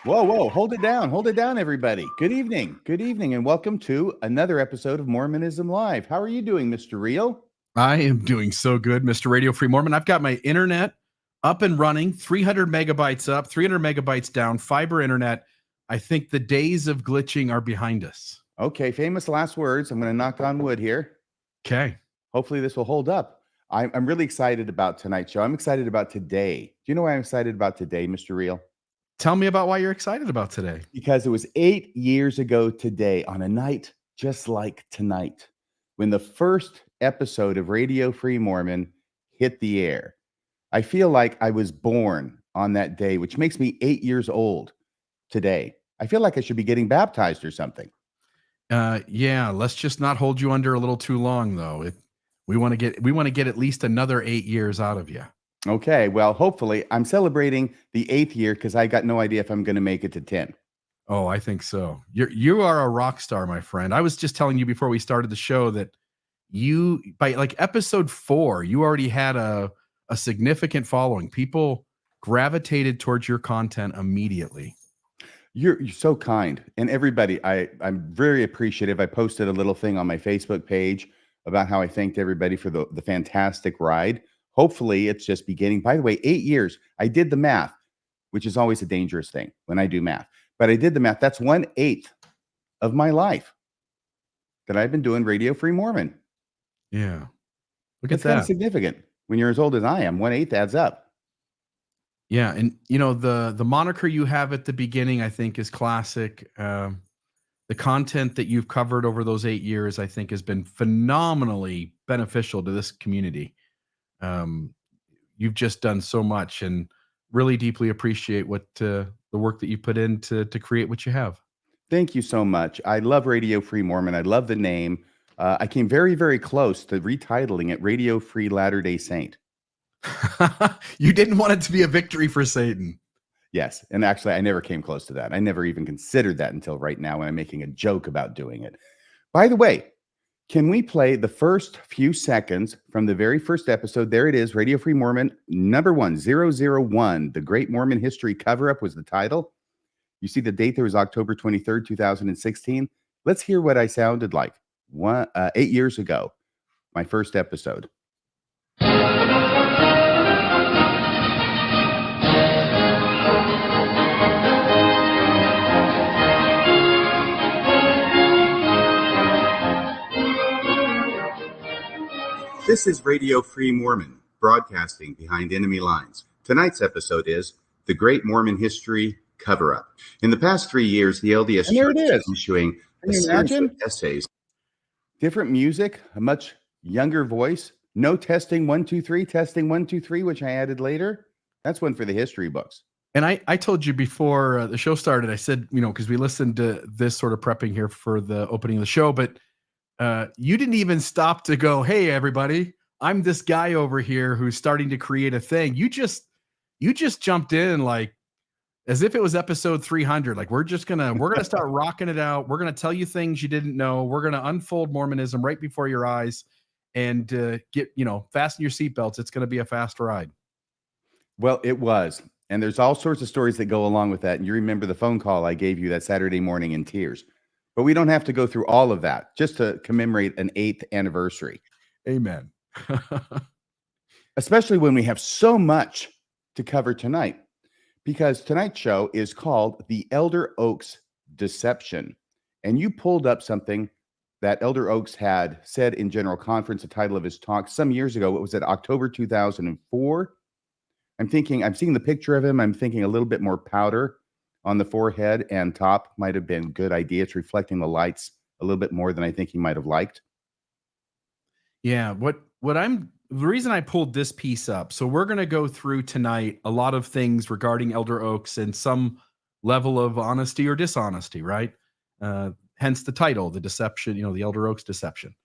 Whoa, whoa, hold it down, everybody. Good evening, and welcome to another episode of Mormonism Live. How are you doing, Mr. Reel? I am doing so good, Mr. Radio Free Mormon. I've got my internet up and running, 300 megabytes up, 300 megabytes down, fiber internet. I think the days of glitching are behind us. Okay, famous last words. I'm going to knock on wood here. Okay. Hopefully this will hold up. I'm really excited about tonight's show. I'm excited about today. Do you know why I'm excited about today, Mr. Reel? Tell me about why you're excited about today. Because it was 8 years ago today, on a night just like tonight, when the first episode of Radio Free Mormon hit the air. I feel like I was born on that day, which makes me 8 years old today. I feel like I should be getting baptized or something. Yeah, let's just not hold you under a little too long, though. We want to get at least another 8 years out of you. Okay, well, hopefully I'm celebrating the 8th year because I got no idea if I'm going to make it to 10. Oh, I think so. You are a rock star, my friend. I was just telling you before we started the show that you, by like episode 4, you already had a significant following. People gravitated towards your content immediately. You're so kind. And everybody, I'm very appreciative. I posted a little thing on my Facebook page about how I thanked everybody for the fantastic ride. Hopefully it's just beginning. By the way, 8 years. I did the math, which is always a dangerous thing when I do math. But I did the math. That's 1/8 of my life that I've been doing Radio Free Mormon. Yeah. Look That's at that. kind of significant. When you're as old as I am, 1/8 adds up. Yeah. And you know, the moniker you have at the beginning, I think, is classic. The content that you've covered over those 8 years, I think, has been phenomenally beneficial to this community. You've just done so much, and really deeply appreciate what the work that you put in to create what you have. Thank you so much. I love Radio Free Mormon. I love the name. I came very, very close to retitling it Radio Free Latter-day Saint. You didn't want it to be a victory for Satan. Yes. And actually, I never came close to that. I never even considered that until right now when I'm making a joke about doing it. By the way, can we play the first few seconds from the very first episode? There it is, Radio Free Mormon, number 1001. The Great Mormon History Cover-Up was the title. You see the date there was October 23rd, 2016. Let's hear what I sounded like 8 years ago, my first episode. This is Radio Free Mormon, broadcasting behind enemy lines. Tonight's episode is The Great Mormon History Cover-Up. In the past 3 years, the LDS Church is issuing a series of essays. Different music, a much younger voice, no testing 1 2 3, testing 1 2 3, which I added later. That's one for the history books. And I told you before the show started, I said, you know, because we listened to this sort of prepping here for the opening of the show, but you didn't even stop to go, hey, everybody, I'm this guy over here who's starting to create a thing. You just jumped in like as if it was episode 300. Like we're gonna start rocking it out. We're gonna tell you things you didn't know. We're gonna unfold Mormonism right before your eyes, and fasten your seatbelts. It's gonna be a fast ride. Well, it was. And there's all sorts of stories that go along with that. And you remember the phone call I gave you that Saturday morning in tears. But we don't have to go through all of that just to commemorate an 8th anniversary. Amen. Especially when we have so much to cover tonight, because tonight's show is called The Elder Oaks Deception. And you pulled up something that Elder Oaks had said in General Conference, the title of his talk some years ago. What was it, October 2004? I'm seeing the picture of him. I'm thinking a little bit more powder on the forehead and top might have been a good idea. It's reflecting the lights a little bit more than I think he might have liked. Yeah, the reason I pulled this piece up, so we're going to go through tonight a lot of things regarding Elder Oaks and some level of honesty or dishonesty, right? Hence the title, The Deception, the Elder Oaks Deception.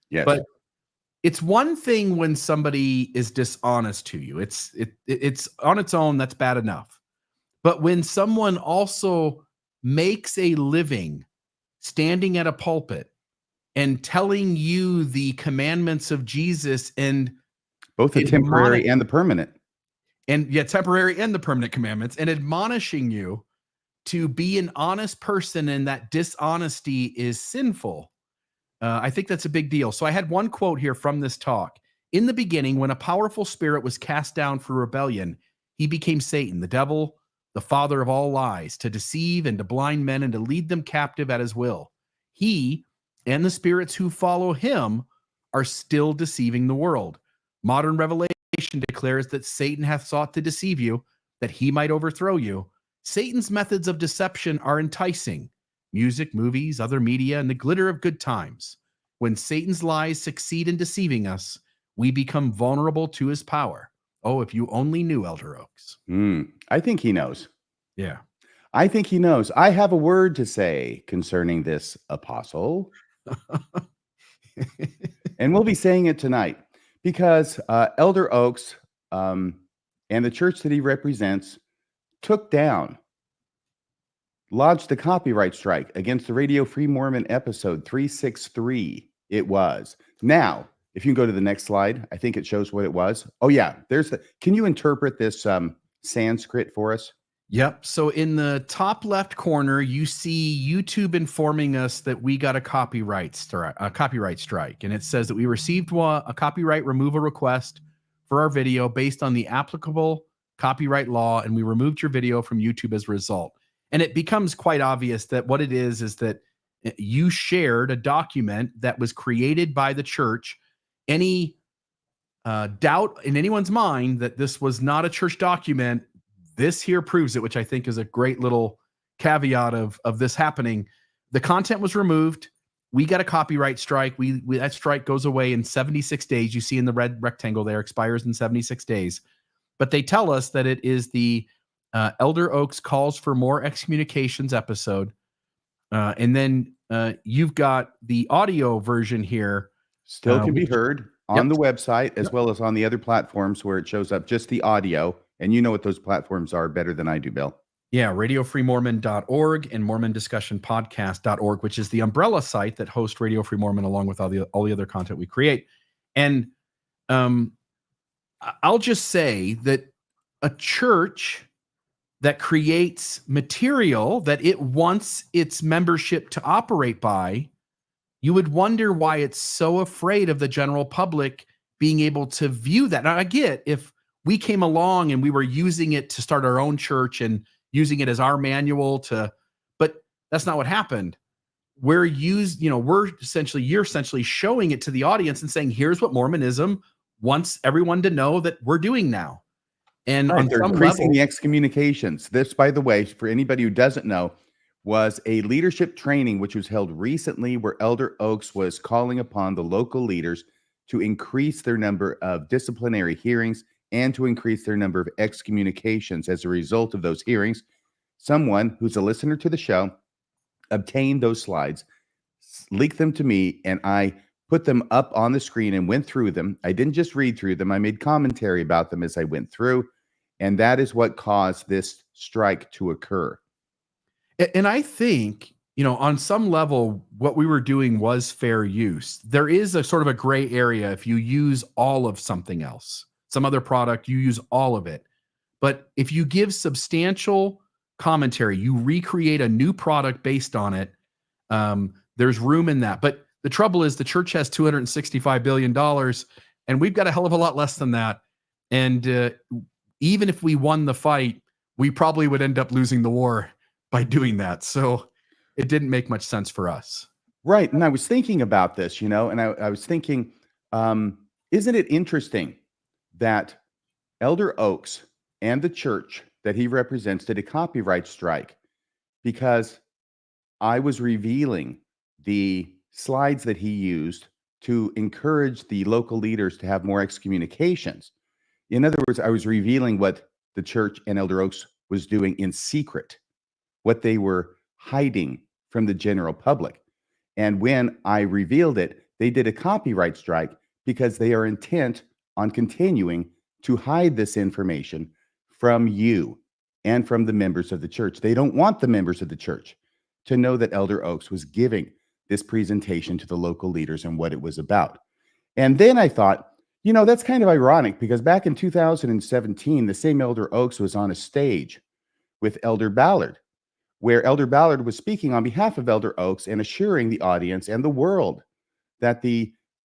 Yes. But it's one thing when somebody is dishonest to you. It's on its own, that's bad enough. But when someone also makes a living standing at a pulpit and telling you the commandments of Jesus, and both the temporary and the permanent, and temporary and the permanent commandments, and admonishing you to be an honest person and that dishonesty is sinful. I think that's a big deal. So I had one quote here from this talk. In the beginning, when a powerful spirit was cast down for rebellion, he became Satan, the devil, the father of all lies, to deceive and to blind men and to lead them captive at his will. He and the spirits who follow him are still deceiving the world. Modern revelation declares that Satan hath sought to deceive you, that he might overthrow you. Satan's methods of deception are enticing. Music, movies, other media, and the glitter of good times. When Satan's lies succeed in deceiving us, we become vulnerable to his power. Oh, if you only knew, Elder Oaks. I think he knows. Yeah. I think he knows. I have a word to say concerning this apostle. And we'll be saying it tonight because Elder Oaks and the church that he represents took down, lodged a copyright strike against the Radio Free Mormon episode 363. It was. Now, if you can go to the next slide, I think it shows what it was. Oh, yeah. Can you interpret this Sanskrit for us? Yep. So in the top left corner, you see YouTube informing us that we got a copyright strike. And it says that we received a copyright removal request for our video based on the applicable copyright law, and we removed your video from YouTube as a result. And it becomes quite obvious that what it is that you shared a document that was created by the church. Any doubt in anyone's mind that this was not a church document, this here proves it, which I think is a great little caveat of this happening. The content was removed. We got a copyright strike. That strike goes away in 76 days. You see in the red rectangle there, expires in 76 days. But they tell us that it is the Elder Oaks Calls for More Excommunications episode. And then you've got the audio version here. Still can be heard on the website as well as on the other platforms where it shows up just the audio. And you know what those platforms are better than I do, Bill. Yeah, radiofreemormon.org and mormondiscussionpodcast.org, which is the umbrella site that hosts Radio Free Mormon along with all the other content we create. And I'll just say that a church that creates material that it wants its membership to operate by, you would wonder why it's so afraid of the general public being able to view that. Now, I get if we came along and we were using it to start our own church and using it as our manual but that's not what happened. You're essentially showing it to the audience and saying, here's what Mormonism wants everyone to know that we're doing now. And they're increasing the excommunications. This, by the way, for anybody who doesn't know, was a leadership training which was held recently where Elder Oaks was calling upon the local leaders to increase their number of disciplinary hearings and to increase their number of excommunications. As a result of those hearings, someone who's a listener to the show obtained those slides, leaked them to me, and I put them up on the screen and went through them. I didn't just read through them. I made commentary about them as I went through, and that is what caused this strike to occur. And I think, on some level, what we were doing was fair use. There is a sort of a gray area if you use all of something else. Some other product, you use all of it. But if you give substantial commentary, you recreate a new product based on it, there's room in that. But the trouble is the church has $265 billion, and we've got a hell of a lot less than that. And even if we won the fight, we probably would end up losing the war by doing that. So it didn't make much sense for us. Right. And I was thinking about this, and I was thinking, isn't it interesting that Elder Oaks and the church that he represents did a copyright strike because I was revealing the slides that he used to encourage the local leaders to have more excommunications. In other words, I was revealing what the church and Elder Oaks was doing in secret, what they were hiding from the general public. And when I revealed it, they did a copyright strike because they are intent on continuing to hide this information from you and from the members of the church. They don't want the members of the church to know that Elder Oaks was giving this presentation to the local leaders and what it was about. And then I thought, that's kind of ironic because back in 2017, the same Elder Oaks was on a stage with Elder Ballard, where Elder Ballard was speaking on behalf of Elder Oaks and assuring the audience and the world that the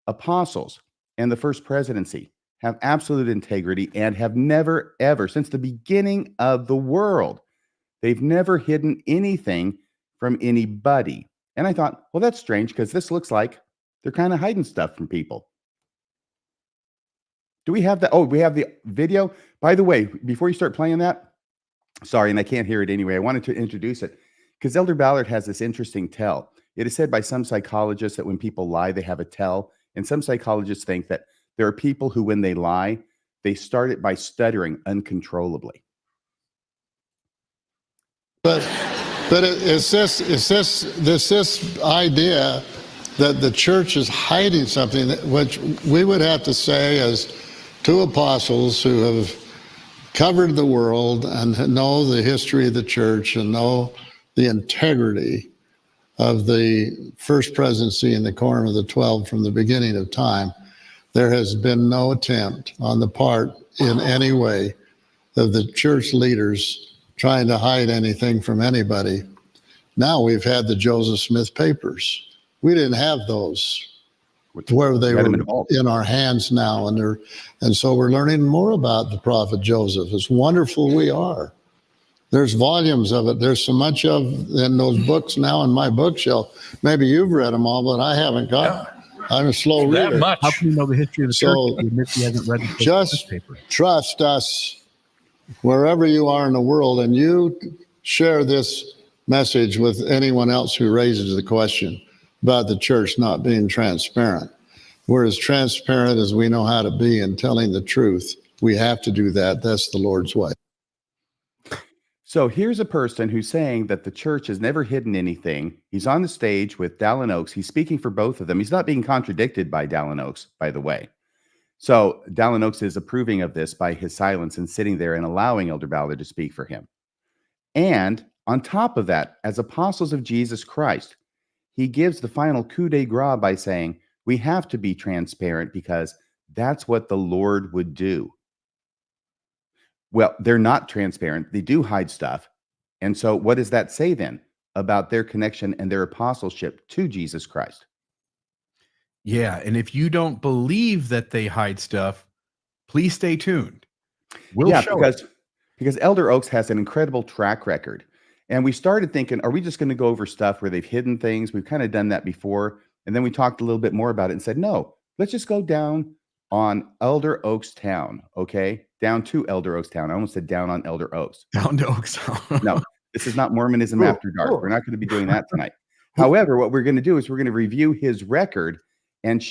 apostles and the First Presidency have absolute integrity and have never, ever, since the beginning of the world, they've never hidden anything from anybody. And I thought, well, that's strange because this looks like they're kind of hiding stuff from people. Do we have that? Oh, we have the video. By the way, before you start playing that, sorry, and I can't hear it anyway, I wanted to introduce it because Elder Ballard has this interesting tell. It is said by some psychologists that when people lie, they have a tell. And some psychologists think that there are people who, when they lie, they start it by stuttering uncontrollably. But it's this idea that the church is hiding something, which we would have to say as two apostles who have covered the world and know the history of the church and know the integrity of the First Presidency and the Quorum of the 12 from the beginning of time. There has been no attempt on the part in any way of the church leaders trying to hide anything from anybody. Now we've had the Joseph Smith papers. We didn't have those where they were in our hands now. And so we're learning more about the prophet Joseph. It's wonderful we are. There's volumes of it. There's so much of in those books now in my bookshelf. Maybe you've read them all, but I haven't got. I'm a slow reader. How can you know the history of the church if you admit you haven't read the just trust us wherever you are in the world, and you share this message with anyone else who raises the question about the church not being transparent. We're as transparent as we know how to be in telling the truth. We have to do that. That's the Lord's way. So here's a person who's saying that the church has never hidden anything. He's on the stage with Dallin Oaks. He's speaking for both of them. He's not being contradicted by Dallin Oaks, by the way. So Dallin Oaks is approving of this by his silence and sitting there and allowing Elder Ballard to speak for him. And on top of that, as apostles of Jesus Christ, he gives the final coup de grace by saying, we have to be transparent because that's what the Lord would do. Well, they're not transparent. They do hide stuff. And so what does that say then about their connection and their apostleship to Jesus Christ? Yeah. And if you don't believe that they hide stuff, please stay tuned. We'll show it. Because Elder Oaks has an incredible track record. And we started thinking, are we just going to go over stuff where they've hidden things? We've kind of done that before. And then we talked a little bit more about it and said, no, let's just go down on Elder Oaks Town, okay? Down to Elder Oaks Town. I almost said down on Elder Oaks. Down to Oaks Town. No, this is not Mormonism After Dark. We're not going to be doing that tonight. However, what we're going to do is we're going to review his record and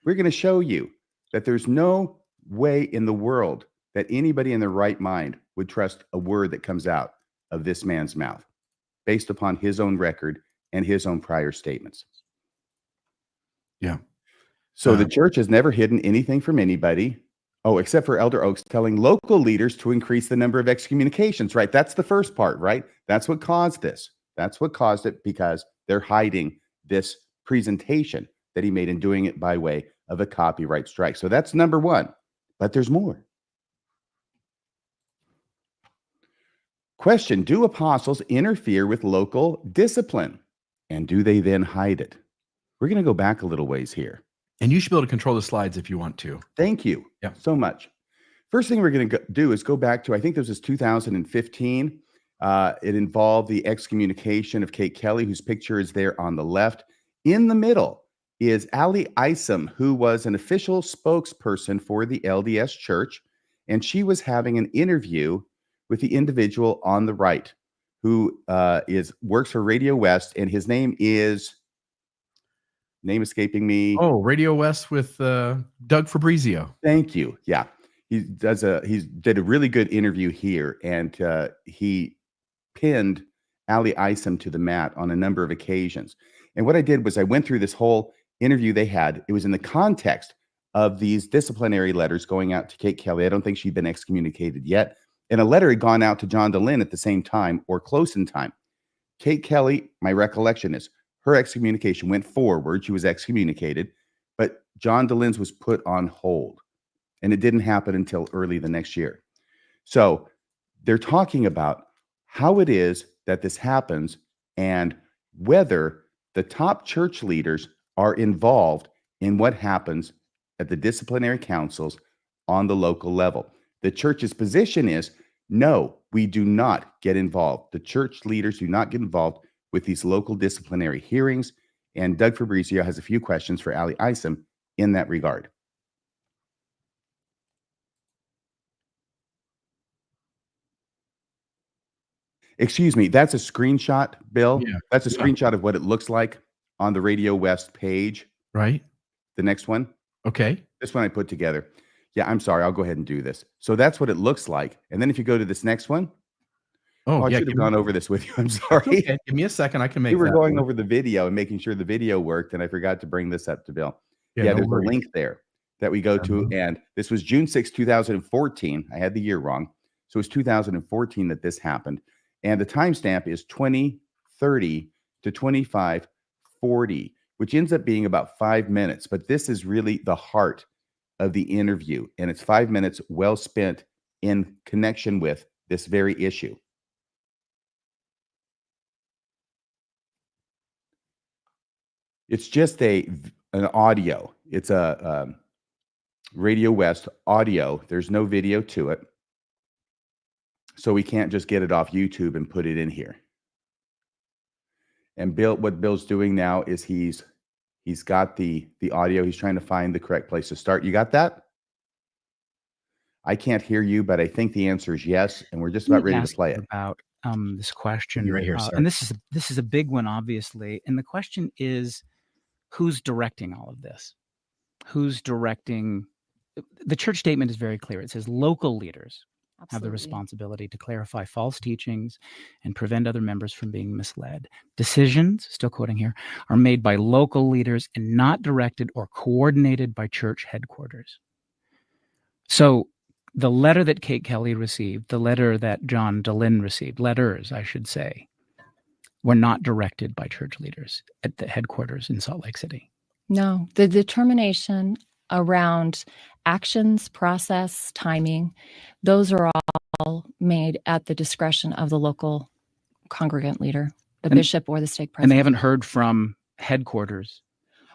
we're going to show you that there's no way in the world that anybody in their right mind would trust a word that comes out of this man's mouth based upon his own record and his own prior statements. Yeah. So the church has never hidden anything from anybody. Oh, except for Elder Oaks telling local leaders to increase the number of excommunications, right? That's the first part, right? That's what caused this. That's what caused it, because they're hiding this presentation that he made and doing it by way of a copyright strike. So that's number one, but there's more. Question: do apostles interfere with local discipline? And do they then hide it? We're going to go back a little ways here. And you should be able to control the slides if you want to. Thank you so much. First thing we're going to do is go back to, I think this was 2015. It involved the excommunication of Kate Kelly, whose picture is there on the left. In the middle is Ali Isom, who was an official spokesperson for the LDS Church. And she was having an interview with the individual on the right, who works for Radio West, and his name escaping me. Oh, Radio West with Doug Fabrizio. Thank you. Yeah, he did a really good interview here, and he pinned Ali Isom to the mat on a number of occasions. And what I did was I went through this whole interview they had. It was in the context of these disciplinary letters going out to Kate Kelly. I don't think she'd been excommunicated yet. And a letter had gone out to John Dallin at the same time, or close in time. Kate Kelly, my recollection is, her excommunication went forward. She was excommunicated, but John Dallin's was put on hold, and it didn't happen until early the next year. So they're talking about how it is that this happens and whether the top church leaders are involved in what happens at the disciplinary councils on the local level. The church's position is, no, we do not get involved. The church leaders do not get involved with these local disciplinary hearings. And Doug Fabrizio has a few questions for Ali Isom in that regard. Excuse me, that's a screenshot, Bill. Yeah. That's a Yeah. screenshot of what it looks like on the Radio West page. Right. The next one. Okay. This one I put together. Yeah, I'm sorry. I'll go ahead and do this. So that's what it looks like. And then if you go to this next one. Oh, I yeah. should have gone over this with you. I'm sorry. Okay. Give me a second. I can make We were that going work. over the video and making sure the video worked, and I forgot to bring this up to Bill. Yeah, Yeah, no there's worries. a link there that we go to, and this was June 6, 2014. I had the year wrong. So it was 2014 that this happened. And the timestamp is 2030 to 2540, which ends up being about 5 minutes. But this is really the heart of the interview, and it's 5 minutes well spent in connection with this very issue. It's just an audio. It's a Radio West audio. There's no video to it. So we can't just get it off YouTube and put it in here. And Bill, what Bill's doing now is he's got the audio. He's trying to find the correct place to start. You got that? I can't hear you, but I think the answer is yes, and we're just about ready to play it. About this question, You're right here, sir. and this is a big one, obviously. And the question is, who's directing all of this? Who's directing? The church statement is very clear. It says local leaders have the responsibility to clarify false teachings and prevent other members from being misled. Decisions, still quoting here, are made by local leaders and not directed or coordinated by church headquarters. So the letter that Kate Kelly received, the letter that John Dallin received, letters, I should say, were not directed by church leaders at the headquarters in Salt Lake City. No, the determination around actions, process, timing, those are all made at the discretion of the local congregant leader, the bishop or the stake president. And they haven't heard from headquarters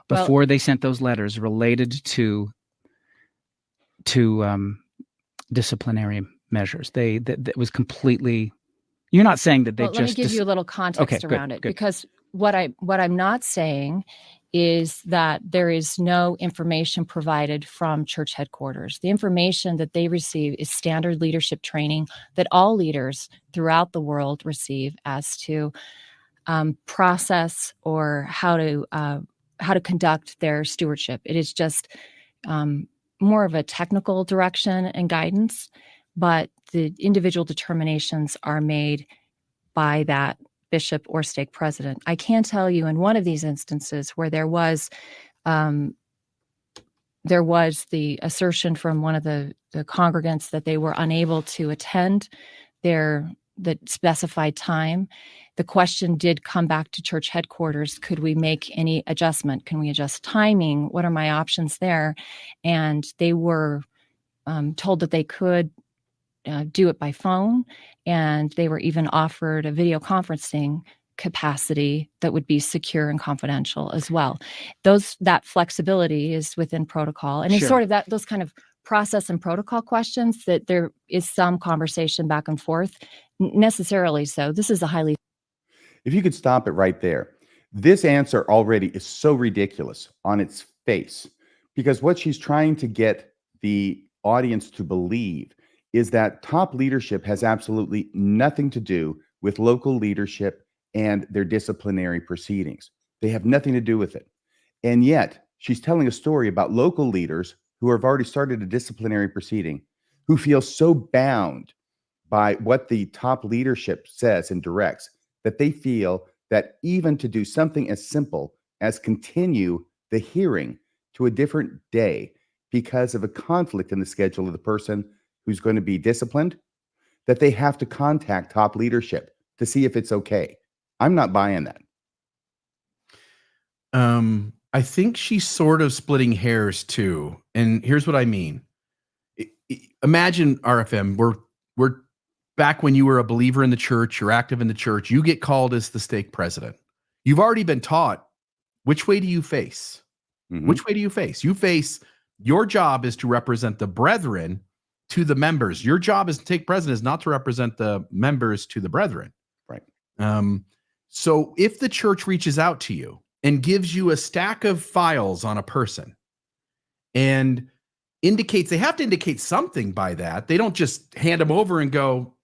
before they sent those letters related to disciplinary measures. That was completely. You're not saying that they Let me give you a little context around it, because what I'm not saying is that there is no information provided from church headquarters. The information that they receive is standard leadership training that all leaders throughout the world receive as to process or how to conduct their stewardship. It is just more of a technical direction and guidance, but the individual determinations are made by that bishop or stake president. I can tell you in one of these instances where there was the assertion from one of the congregants that they were unable to attend the specified time. The question did come back to church headquarters. Could we make any adjustment? Can we adjust timing? What are my options there? And they were told that they could do it by phone, and they were even offered a video conferencing capacity that would be secure and confidential as well. That flexibility is within protocol, and it's sort of those kind of process and protocol questions that there is some conversation back and forth, necessarily so. This is a highly. If you could stop it right there. This answer already is so ridiculous on its face, because what she's trying to get the audience to believe is that top leadership has absolutely nothing to do with local leadership and their disciplinary proceedings. They have nothing to do with it. And yet she's telling a story about local leaders who have already started a disciplinary proceeding, who feel so bound by what the top leadership says and directs that they feel that even to do something as simple as continue the hearing to a different day because of a conflict in the schedule of the person who's going to be disciplined, that they have to contact top leadership to see if it's okay. I'm not buying that. I think she's sort of splitting hairs too. And here's what I mean. Imagine RFM, we're back when you were a believer in the church, you're active in the church, you get called as the stake president. You've already been taught, which way do you face? Which way do you face? You face, your job is to represent the brethren to the members. Your job as stake president is not to represent the members to the brethren. Right. So if the church reaches out to you and gives you a stack of files on a person and indicates, they have to indicate something by that. They don't just hand them over and go,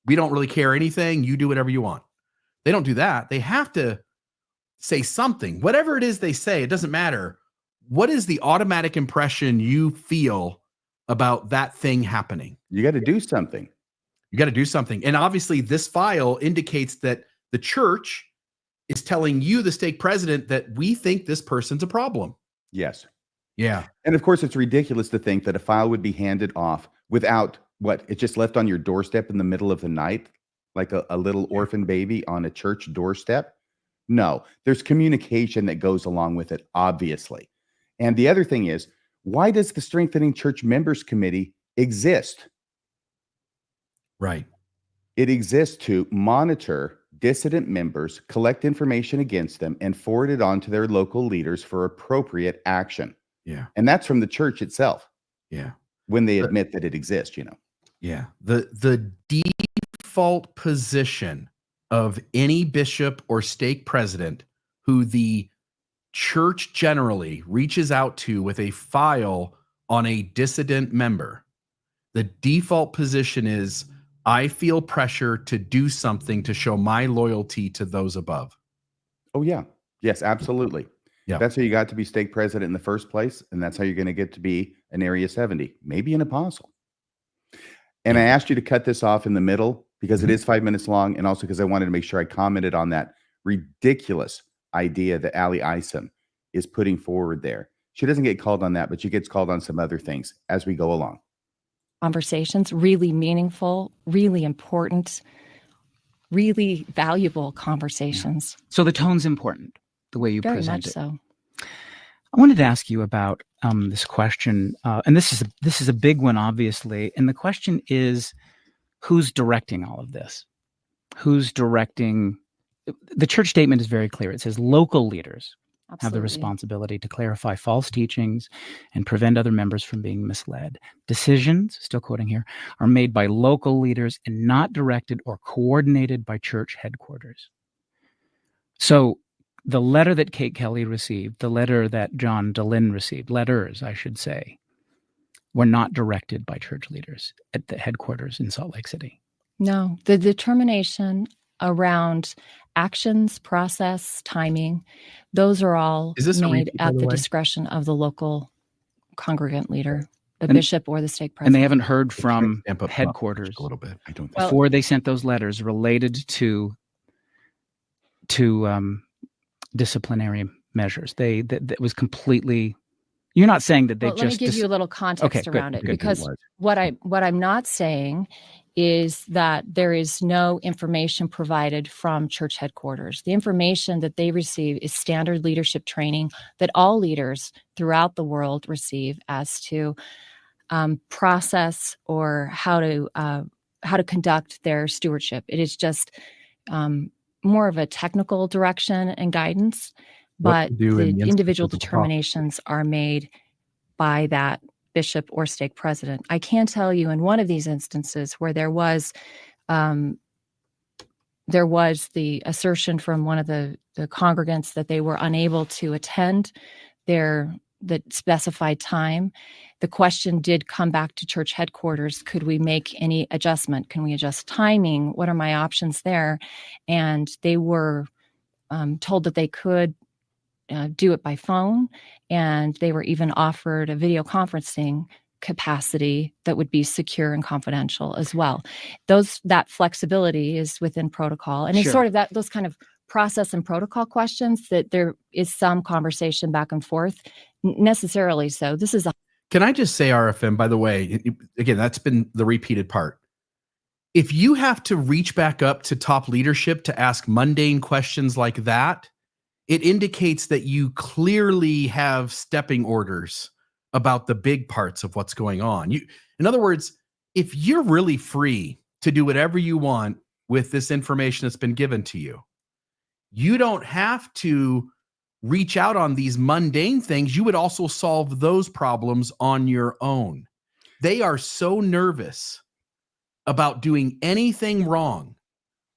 we don't really care anything. You do whatever you want. They don't do that. They have to say something. Whatever it is they say, it doesn't matter. What is the automatic impression you feel about that thing happening? You got to do something. You got to do something. And obviously this file indicates that the church is telling you, the stake president, that we think this person's a problem. Yes. Yeah. And of course, it's ridiculous to think that a file would be handed off without it just left on your doorstep in the middle of the night, like a little orphan baby on a church doorstep. No, there's communication that goes along with it, obviously. And the other thing is, why does the Strengthening Church Members Committee exist? Right. It exists to monitor dissident members, collect information against them, and forward it on to their local leaders for appropriate action. Yeah. And that's from the church itself. Yeah. When they admit that it exists, Yeah. The default position of any bishop or stake president who the church generally reaches out to with a file on a dissident member, the default position is, I feel pressure to do something to show my loyalty to those above. Oh, yeah. Yes, absolutely. Yeah. That's how you got to be stake president in the first place. And that's how you're going to get to be an Area 70, maybe an apostle. And I asked you to cut this off in the middle because it is 5 minutes long. And also because I wanted to make sure I commented on that ridiculous idea that Ali Isom is putting forward there. She doesn't get called on that, but she gets called on some other things as we go along. Conversations, really meaningful, really important, really valuable conversations. So the tone's important, the way you Very present much it. so. I wanted to ask you about this question, and this is a big one, obviously. And the question is, who's directing all of this? Who's directing? The church statement is very clear. It says local leaders have the Absolutely. responsibility to clarify false teachings and prevent other members from being misled. Decisions, still quoting here, are made by local leaders and not directed or coordinated by church headquarters. So the letter that Kate Kelly received, the letter that John Dallin received, letters, I should say, were not directed by church leaders at the headquarters in Salt Lake City. No, the determination around actions, process, timing, those are all Is this a made repeat, by at the the way? discretion of the local congregant leader, the And- bishop or the stake And president. they haven't heard from Amp up headquarters a little bit. I don't think Well- before they sent those letters related to disciplinary measures. That was completely. You're not saying that they Well, let me just. give you a little context good. around it, Okay, because was. what I'm not saying is that there is no information provided from church headquarters. The information that they receive is standard leadership training that all leaders throughout the world receive as to process or how to conduct their stewardship. It is just more of a technical direction and guidance, What but to do in the the instance individual of apostasy. determinations are made by that bishop or stake president. I can tell you in one of these instances where there was the assertion from one of the congregants that they were unable to attend the specified time. The question did come back to church headquarters. Could we make any adjustment? Can we adjust timing? What are my options there? And they were told that they could do it by phone, and they were even offered a video conferencing capacity that would be secure and confidential as well. That flexibility is within protocol, and it's Sure. sort of those kind of process and protocol questions that there is some conversation back and forth, necessarily so. This is Can I just say, RFM, by the way, again, that's been the repeated part. If you have to reach back up to top leadership to ask mundane questions like that, it indicates that you clearly have stepping orders about the big parts of what's going on. In other words, if you're really free to do whatever you want with this information that's been given to you. You don't have to reach out on these mundane things. You would also solve those problems on your own. They are so nervous about doing anything wrong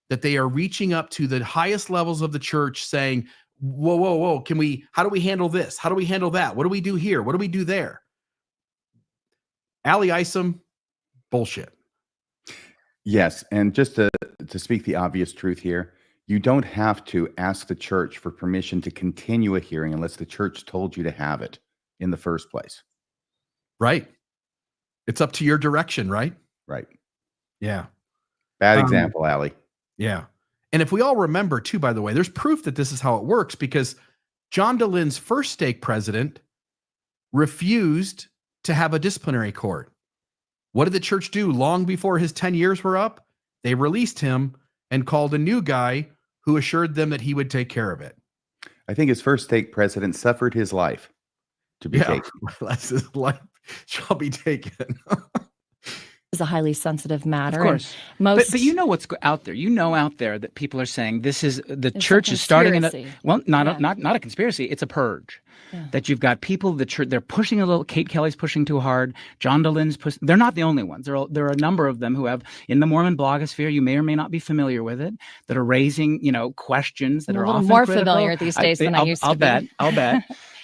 that they are reaching up to the highest levels of the church saying, whoa, whoa, whoa, how do we handle this? How do we handle that? What do we do here? What do we do there? Ali Isom, bullshit. Yes, and just to speak the obvious truth here, you don't have to ask the church for permission to continue a hearing unless the church told you to have it in the first place. Right. It's up to your direction, right? Right. Yeah. Bad example, Ali. Yeah. And if we all remember too, by the way, there's proof that this is how it works because John Dallin's first stake president refused to have a disciplinary court. What did the church do long before his 10 years were up? They released him and called a new guy who assured them that he would take care of it. I think his first stake president suffered his life to be taken. His life shall be taken. Is a highly sensitive matter. Of course. Most, but you know what's out there. You know out there that people are saying this is the It's church a is starting conspiracy. not a conspiracy. It's a purge. Yeah. That you've got people they're pushing a little. Kate Kelly's pushing too hard. John Dallin's pushing. They're not the only ones. There are a number of them who have in the Mormon blogosphere. You may or may not be familiar with it. That are raising questions that I'm are a little often more critical. familiar these days than I used to be. I'll bet.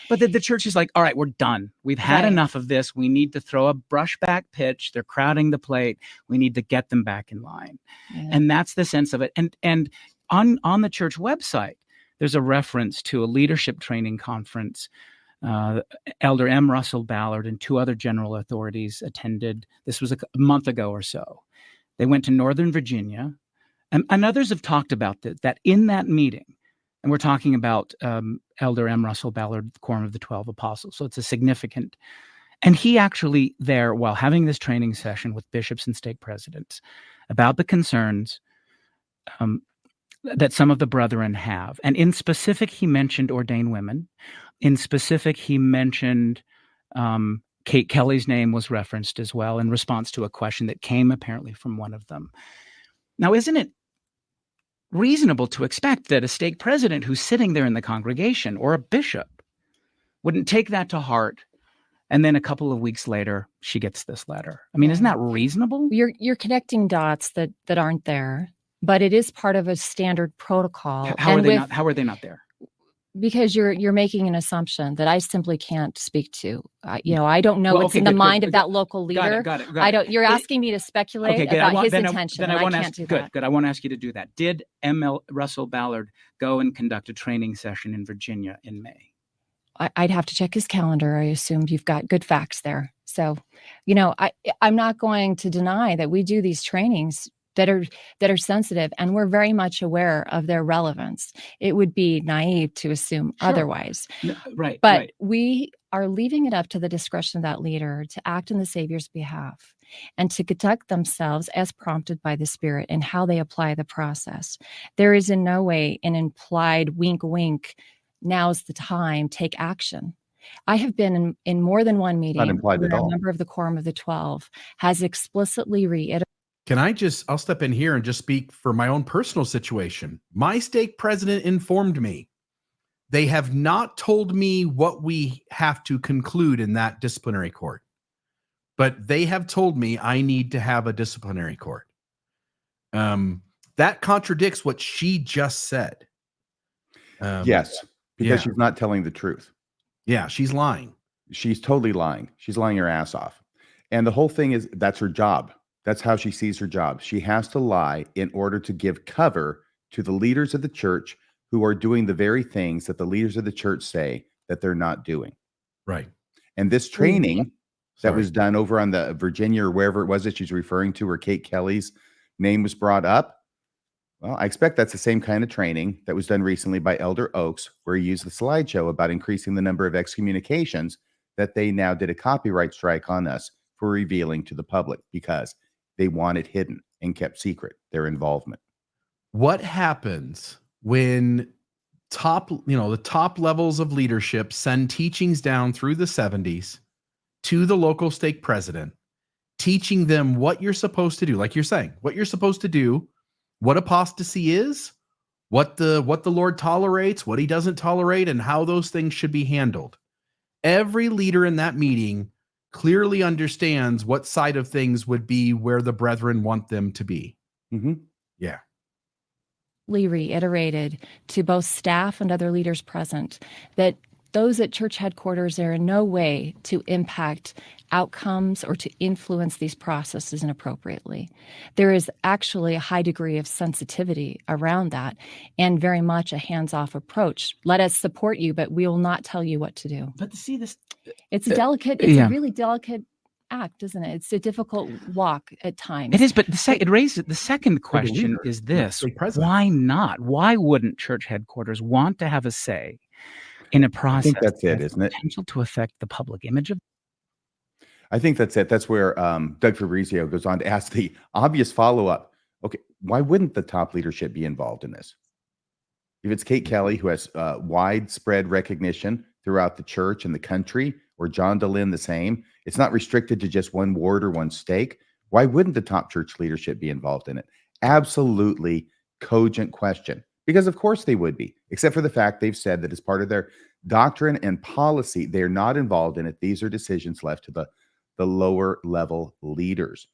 But the church is like, all right, we're done. We've had Right. enough of this. We need to throw a brushback pitch. They're crowding the plate. We need to get them back in line. Yeah. And that's the sense of it. And on the church website, there's a reference to a leadership training conference. Elder M. Russell Ballard and two other general authorities attended. This was a month ago or so. They went to Northern Virginia. And others have talked about that in that meeting. And we're talking about Elder M. Russell Ballard, the Quorum of the 12 Apostles. So it's a significant. And he actually there, while having this training session with bishops and stake presidents about the concerns that some of the brethren have. And in specific, he mentioned ordained women. In specific, he mentioned Kate Kelly's name was referenced as well in response to a question that came apparently from one of them. Now, isn't it reasonable to expect that a stake president who's sitting there in the congregation or a bishop wouldn't take that to heart, and then a couple of weeks later she gets this letter? I mean, isn't that reasonable? You're connecting dots that aren't there, but it is part of a standard protocol. How are they not there? Because you're making an assumption that I simply can't speak to. I don't know Well, what's okay, in the good, mind good, of that local leader. Got it. I don't. You're asking me to speculate about his intention. I can't do that. Good. I won't ask you to do that. Did M.L. Russell Ballard go and conduct a training session in Virginia in May? I'd have to check his calendar. I assume you've got good facts there. So, I'm not going to deny that we do these trainings that are sensitive, and we're very much aware of their relevance. It would be naive to assume otherwise. No, right. But we are leaving it up to the discretion of that leader to act in the Savior's behalf and to conduct themselves as prompted by the Spirit and how they apply the process. There is in no way an implied wink, wink, now's the time, take action. I have been in more than one meeting where a member of the Quorum of the 12 has explicitly reiterated. I'll step in here and just speak for my own personal situation. My stake president informed me. They have not told me what we have to conclude in that disciplinary court, but they have told me I need to have a disciplinary court. That contradicts what she just said. Yes, because she's not telling the truth. Yeah, she's lying. She's totally lying. She's lying her ass off. And the whole thing is, that's her job. That's how she sees her job. She has to lie in order to give cover to the leaders of the church who are doing the very things that the leaders of the church say that they're not doing. Right. And this training that was done over on the Virginia or wherever it was that she's referring to, where Kate Kelly's name was brought up. Well, I expect that's the same kind of training that was done recently by Elder Oaks, where he used the slideshow about increasing the number of excommunications that they now did a copyright strike on us for revealing to the public because they want it hidden and kept secret, their involvement. What happens when the top levels of leadership send teachings down through the 70s to the local stake president, teaching them what you're supposed to do, like you're saying, what you're supposed to do, what apostasy is, what the Lord tolerates, what he doesn't tolerate, and how those things should be handled. Every leader in that meeting clearly understands what side of things would be where the brethren want them to be. Mm-hmm. Yeah. Reiterated to both staff and other leaders present that those at church headquarters are in no way to impact outcomes or to influence these processes inappropriately. There is actually a high degree of sensitivity around that and very much a hands-off approach. Let us support you, but we will not tell you what to do. But to see this, It's a delicate, it's a really delicate act, isn't it? It's a difficult walk at times. it is, but it raises the second question leader, is this: the president. why not? Why wouldn't church headquarters want to have a say in a process? I think that's that it, has isn't it? potential to affect the public image of? I think that's it. That's where Doug Fabrizio goes on to ask the obvious follow-up. Okay, why wouldn't the top leadership be involved in this? If it's Kate Kelly, who has widespread recognition throughout the church and the country, or John Dallin the same, it's not restricted to just one ward or one stake. Why wouldn't the top church leadership be involved in it? Absolutely cogent question. Because of course they would be, except for the fact they've said that as part of their doctrine and policy, they're not involved in it. These are decisions left to the lower level leaders.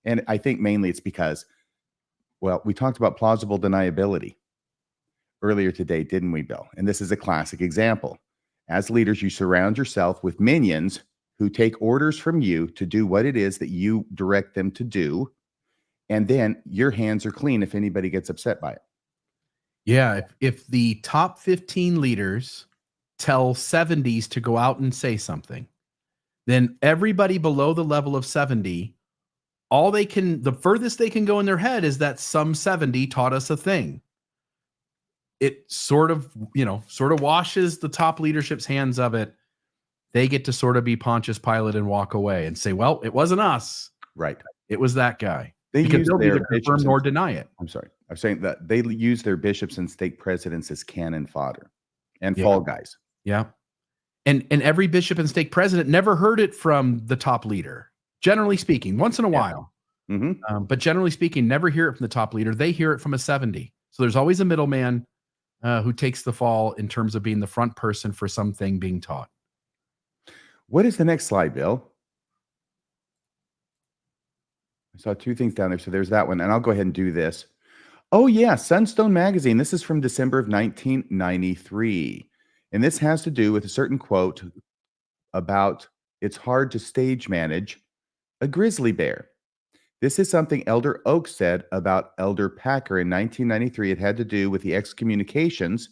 And I think mainly it's because, well, we talked about plausible deniability earlier today, didn't we, Bill? And this is a classic example. As leaders, you surround yourself with minions who take orders from you to do what it is that you direct them to do. And then your hands are clean if anybody gets upset by it. Yeah. If the top 15 leaders tell 70s to go out and say something, then everybody below the level of 70, the furthest they can go in their head is that some 70 taught us a thing. It sort of washes the top leadership's hands of it. They get to sort of be Pontius Pilate and walk away and say, well, it wasn't us. Right. It was that guy. They Because use they'll their either confirm bishops nor and- deny it. I'm sorry. I'm saying that they use their bishops and stake presidents as cannon fodder and Yeah. fall guys. Yeah. And every bishop and stake president never heard it from the top leader, generally speaking, once in a while. Mm-hmm. But generally speaking, never hear it from the top leader. They hear it from a 70. So there's always a middleman who takes the fall in terms of being the front person for something being taught. What is the next slide, Bill? I saw two things down there. So there's that one. And I'll go ahead and do this. Oh, yeah. Sunstone Magazine. This is from December of 1993. And this has to do with a certain quote about it's hard to stage manage a grizzly bear. This is something Elder Oaks said about Elder Packer in 1993. It had to do with the excommunications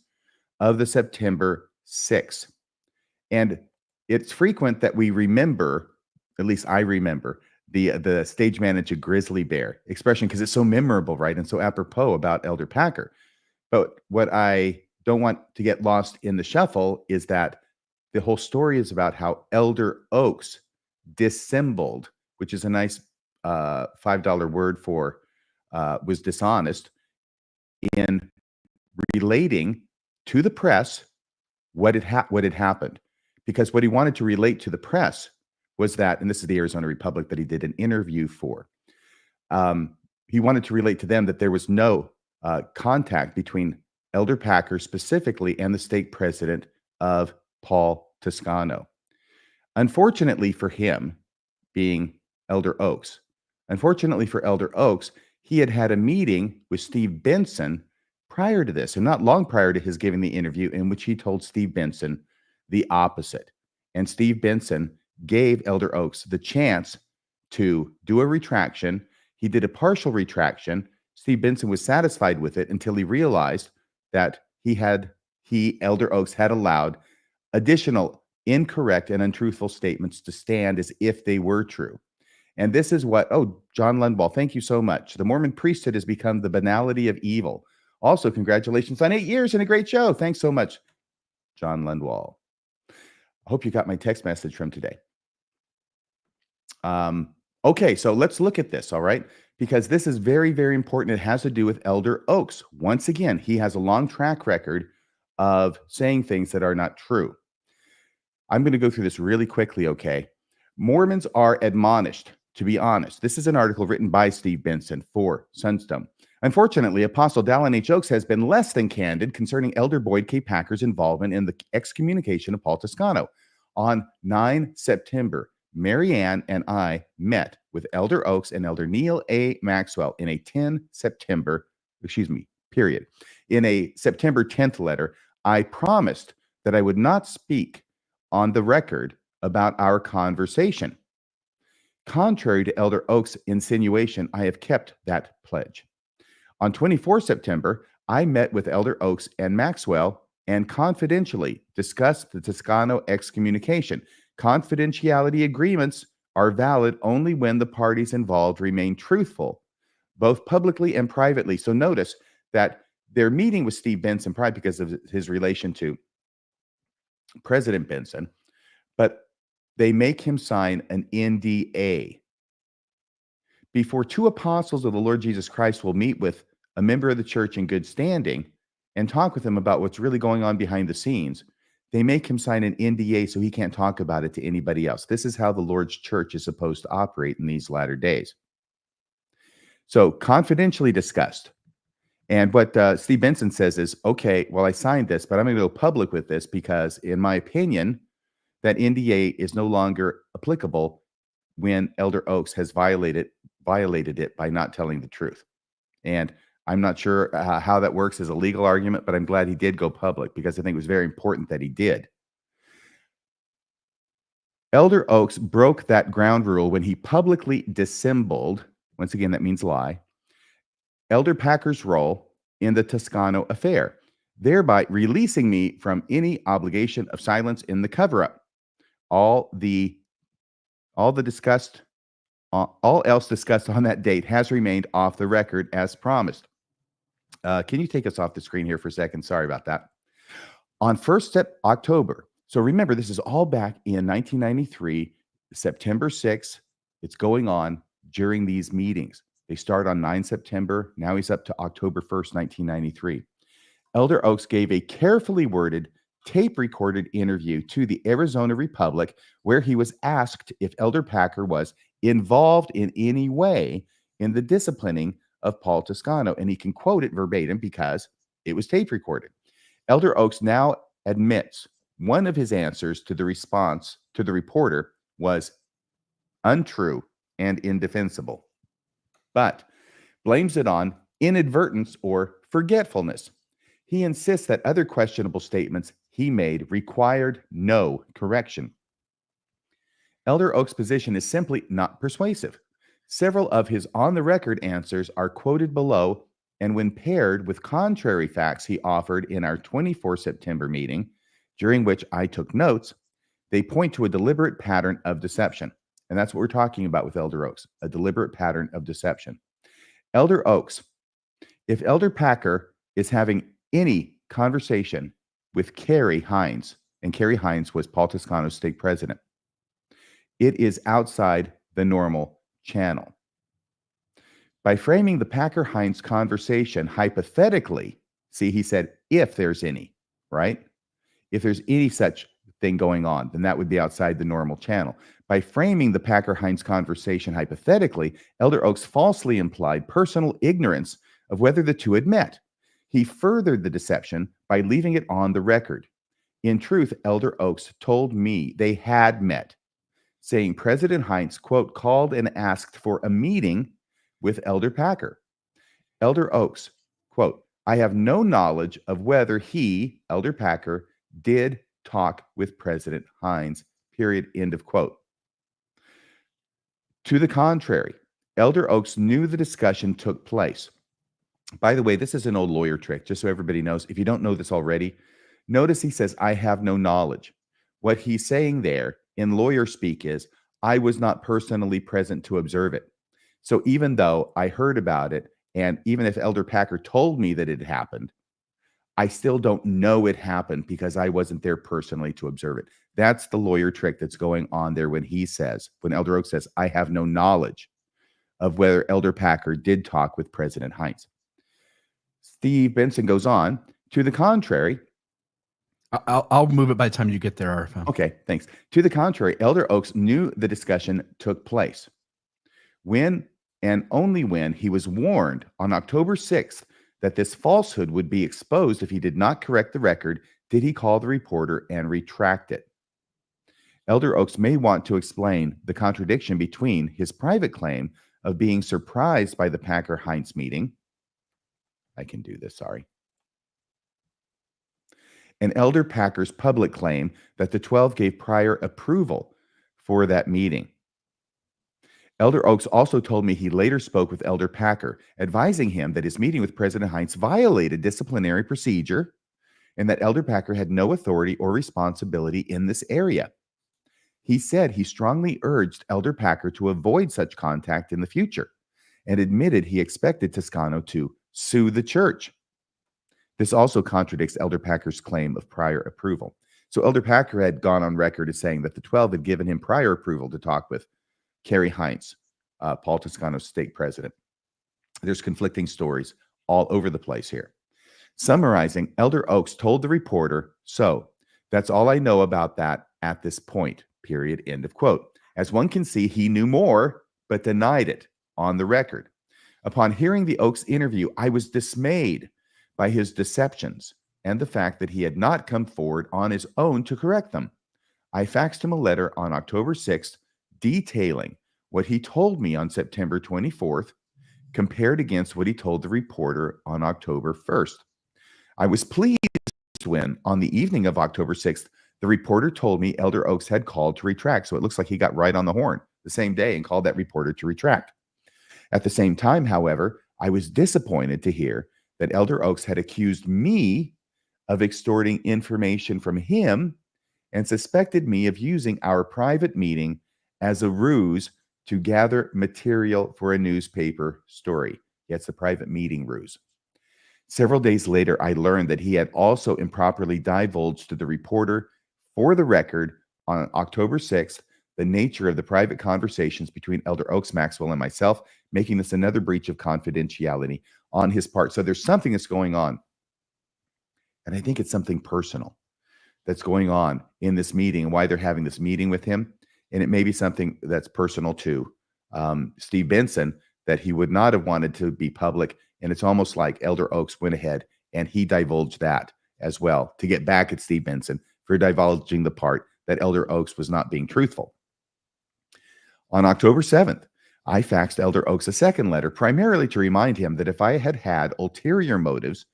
of the September 6th. And it's frequent that we remember, at least I remember, the stage manage a grizzly bear expression because it's so memorable, right? And so apropos about Elder Packer. But what I don't want to get lost in the shuffle is that the whole story is about how Elder Oaks dissembled, which is a nice $5 word for was dishonest in relating to the press what had happened. Because what he wanted to relate to the press was that, and this is the Arizona Republic that he did an interview for, he wanted to relate to them that there was no contact between Elder Packer specifically and the stake president of Paul Toscano. Unfortunately for him, being Elder Oaks, he had a meeting with Steve Benson prior to this, and not long prior to his giving the interview, in which he told Steve Benson the opposite. And Steve Benson gave Elder Oaks the chance to do a retraction. He did a partial retraction. Steve Benson was satisfied with it until he realized that Elder Oaks, had allowed additional incorrect and untruthful statements to stand as if they were true. And this is what, John Lundwall, thank you so much. The Mormon priesthood has become the banality of evil. Also, congratulations on 8 years and a great show. Thanks so much, John Lundwall. I hope you got my text message from today. Okay, so let's look at this, all right? Because this is very, very important. It has to do with Elder Oaks. Once again, he has a long track record of saying things that are not true. I'm going to go through this really quickly, okay? Mormons are admonished to be honest. This is an article written by Steve Benson for Sunstone. Unfortunately, Apostle Dallin H. Oaks has been less than candid concerning Elder Boyd K. Packer's involvement in the excommunication of Paul Toscano. On 9 September, Mary Ann and I met with Elder Oaks and Elder Neil A. Maxwell in a September 10th letter. I promised that I would not speak on the record about our conversation. Contrary to Elder Oaks' insinuation, I have kept that pledge. On 24 September, I met with Elder Oaks and Maxwell and confidentially discussed the Toscano excommunication. Confidentiality agreements are valid only when the parties involved remain truthful, both publicly and privately. So notice that they're meeting with Steve Benson probably because of his relation to President Benson, but they make him sign an NDA. Before two apostles of the Lord Jesus Christ will meet with a member of the church in good standing and talk with him about what's really going on behind the scenes, they make him sign an NDA so he can't talk about it to anybody else. This is how the Lord's church is supposed to operate in these latter days. So confidentially discussed. And what Steve Benson says is, okay, well, I signed this, but I'm going to go public with this because, in my opinion, that NDA is no longer applicable when Elder Oaks has violated it by not telling the truth. And I'm not sure how that works as a legal argument, but I'm glad he did go public because I think it was very important that he did. Elder Oaks broke that ground rule when he publicly dissembled, once again, that means lie, Elder Packer's role in the Toscano affair, thereby releasing me from any obligation of silence in the cover-up. All else discussed on that date has remained off the record as promised. Can you take us off the screen here for a second? Sorry about that. On 1st October, so remember, this is all back in 1993, September 6th. It's going on during these meetings. They start on 9 September. Now he's up to October 1st, 1993. Elder Oaks gave a carefully worded, tape-recorded interview to the Arizona Republic where he was asked if Elder Packer was involved in any way in the disciplining of Paul Toscano. And he can quote it verbatim because it was tape-recorded. Elder Oaks now admits one of his answers to the response to the reporter was untrue and indefensible, but blames it on inadvertence or forgetfulness. He insists that other questionable statements he made required no correction. Elder Oaks' position is simply not persuasive. Several of his on-the-record answers are quoted below, and when paired with contrary facts he offered in our 24 September meeting, during which I took notes, they point to a deliberate pattern of deception. And that's what we're talking about with Elder Oaks, a deliberate pattern of deception. Elder Oaks, if Elder Packer is having any conversation with Kerry Hines, and Kerry Hines was Paul Toscano's stake president, it is outside the normal channel. By framing the Packer-Hines conversation hypothetically, see, he said, if there's any, right? If there's any such thing going on, then that would be outside the normal channel. By framing the Packer-Hines conversation hypothetically, Elder Oaks falsely implied personal ignorance of whether the two had met. He furthered the deception by leaving it on the record. In truth, Elder Oaks told me they had met, saying President Hines, quote, called and asked for a meeting with Elder Packer. Elder Oaks, quote, I have no knowledge of whether he, Elder Packer, did talk with President Hines, period, end of quote. To the contrary, Elder Oaks knew the discussion took place. By the way, this is an old lawyer trick, just so everybody knows. If you don't know this already, notice he says, I have no knowledge. What he's saying there in lawyer speak is, I was not personally present to observe it. So even though I heard about it, and even if Elder Packer told me that it happened, I still don't know it happened because I wasn't there personally to observe it. That's the lawyer trick that's going on there when Elder Oaks says, I have no knowledge of whether Elder Packer did talk with President Hines. Steve Benson goes on, to the contrary. I'll move it by the time you get there, RFM. Okay, thanks. To the contrary, Elder Oaks knew the discussion took place. When and only when he was warned on October 6th that this falsehood would be exposed if he did not correct the record, did he call the reporter and retract it. Elder Oaks may want to explain the contradiction between his private claim of being surprised by the Packer-Heinz meeting. I can do this, sorry. And Elder Packer's public claim that the 12 gave prior approval for that meeting. Elder Oaks also told me he later spoke with Elder Packer, advising him that his meeting with President Heinz violated disciplinary procedure and that Elder Packer had no authority or responsibility in this area. He said he strongly urged Elder Packer to avoid such contact in the future and admitted he expected Toscano to sue the church. This also contradicts Elder Packer's claim of prior approval. So Elder Packer had gone on record as saying that the 12 had given him prior approval to talk with Kerry Heinz, Paul Toscano's stake president. There's conflicting stories all over the place here. Summarizing, Elder Oaks told the reporter, "So that's all I know about that at this point, period," end of quote. As one can see, he knew more, but denied it on the record. Upon hearing the Oaks interview, I was dismayed by his deceptions and the fact that he had not come forward on his own to correct them. I faxed him a letter on October 6th detailing what he told me on September 24th, compared against what he told the reporter on October 1st. I was pleased when, on the evening of October 6th, the reporter told me Elder Oaks had called to retract. So it looks like he got right on the horn the same day and called that reporter to retract. At the same time, however, I was disappointed to hear that Elder Oaks had accused me of extorting information from him and suspected me of using our private meeting as a ruse to gather material for a newspaper story. It's a private meeting ruse. Several days later, I learned that he had also improperly divulged to the reporter, for the record, on October 6th, the nature of the private conversations between Elder Oaks Maxwell and myself, making this another breach of confidentiality on his part. So there's something that's going on. And I think it's something personal that's going on in this meeting and why they're having this meeting with him. And it may be something that's personal to Steve Benson that he would not have wanted to be public. And it's almost like Elder Oaks went ahead and he divulged that as well to get back at Steve Benson for divulging the part that Elder Oaks was not being truthful. On October 7th, I faxed Elder Oaks a second letter, primarily to remind him that if I had had ulterior motives,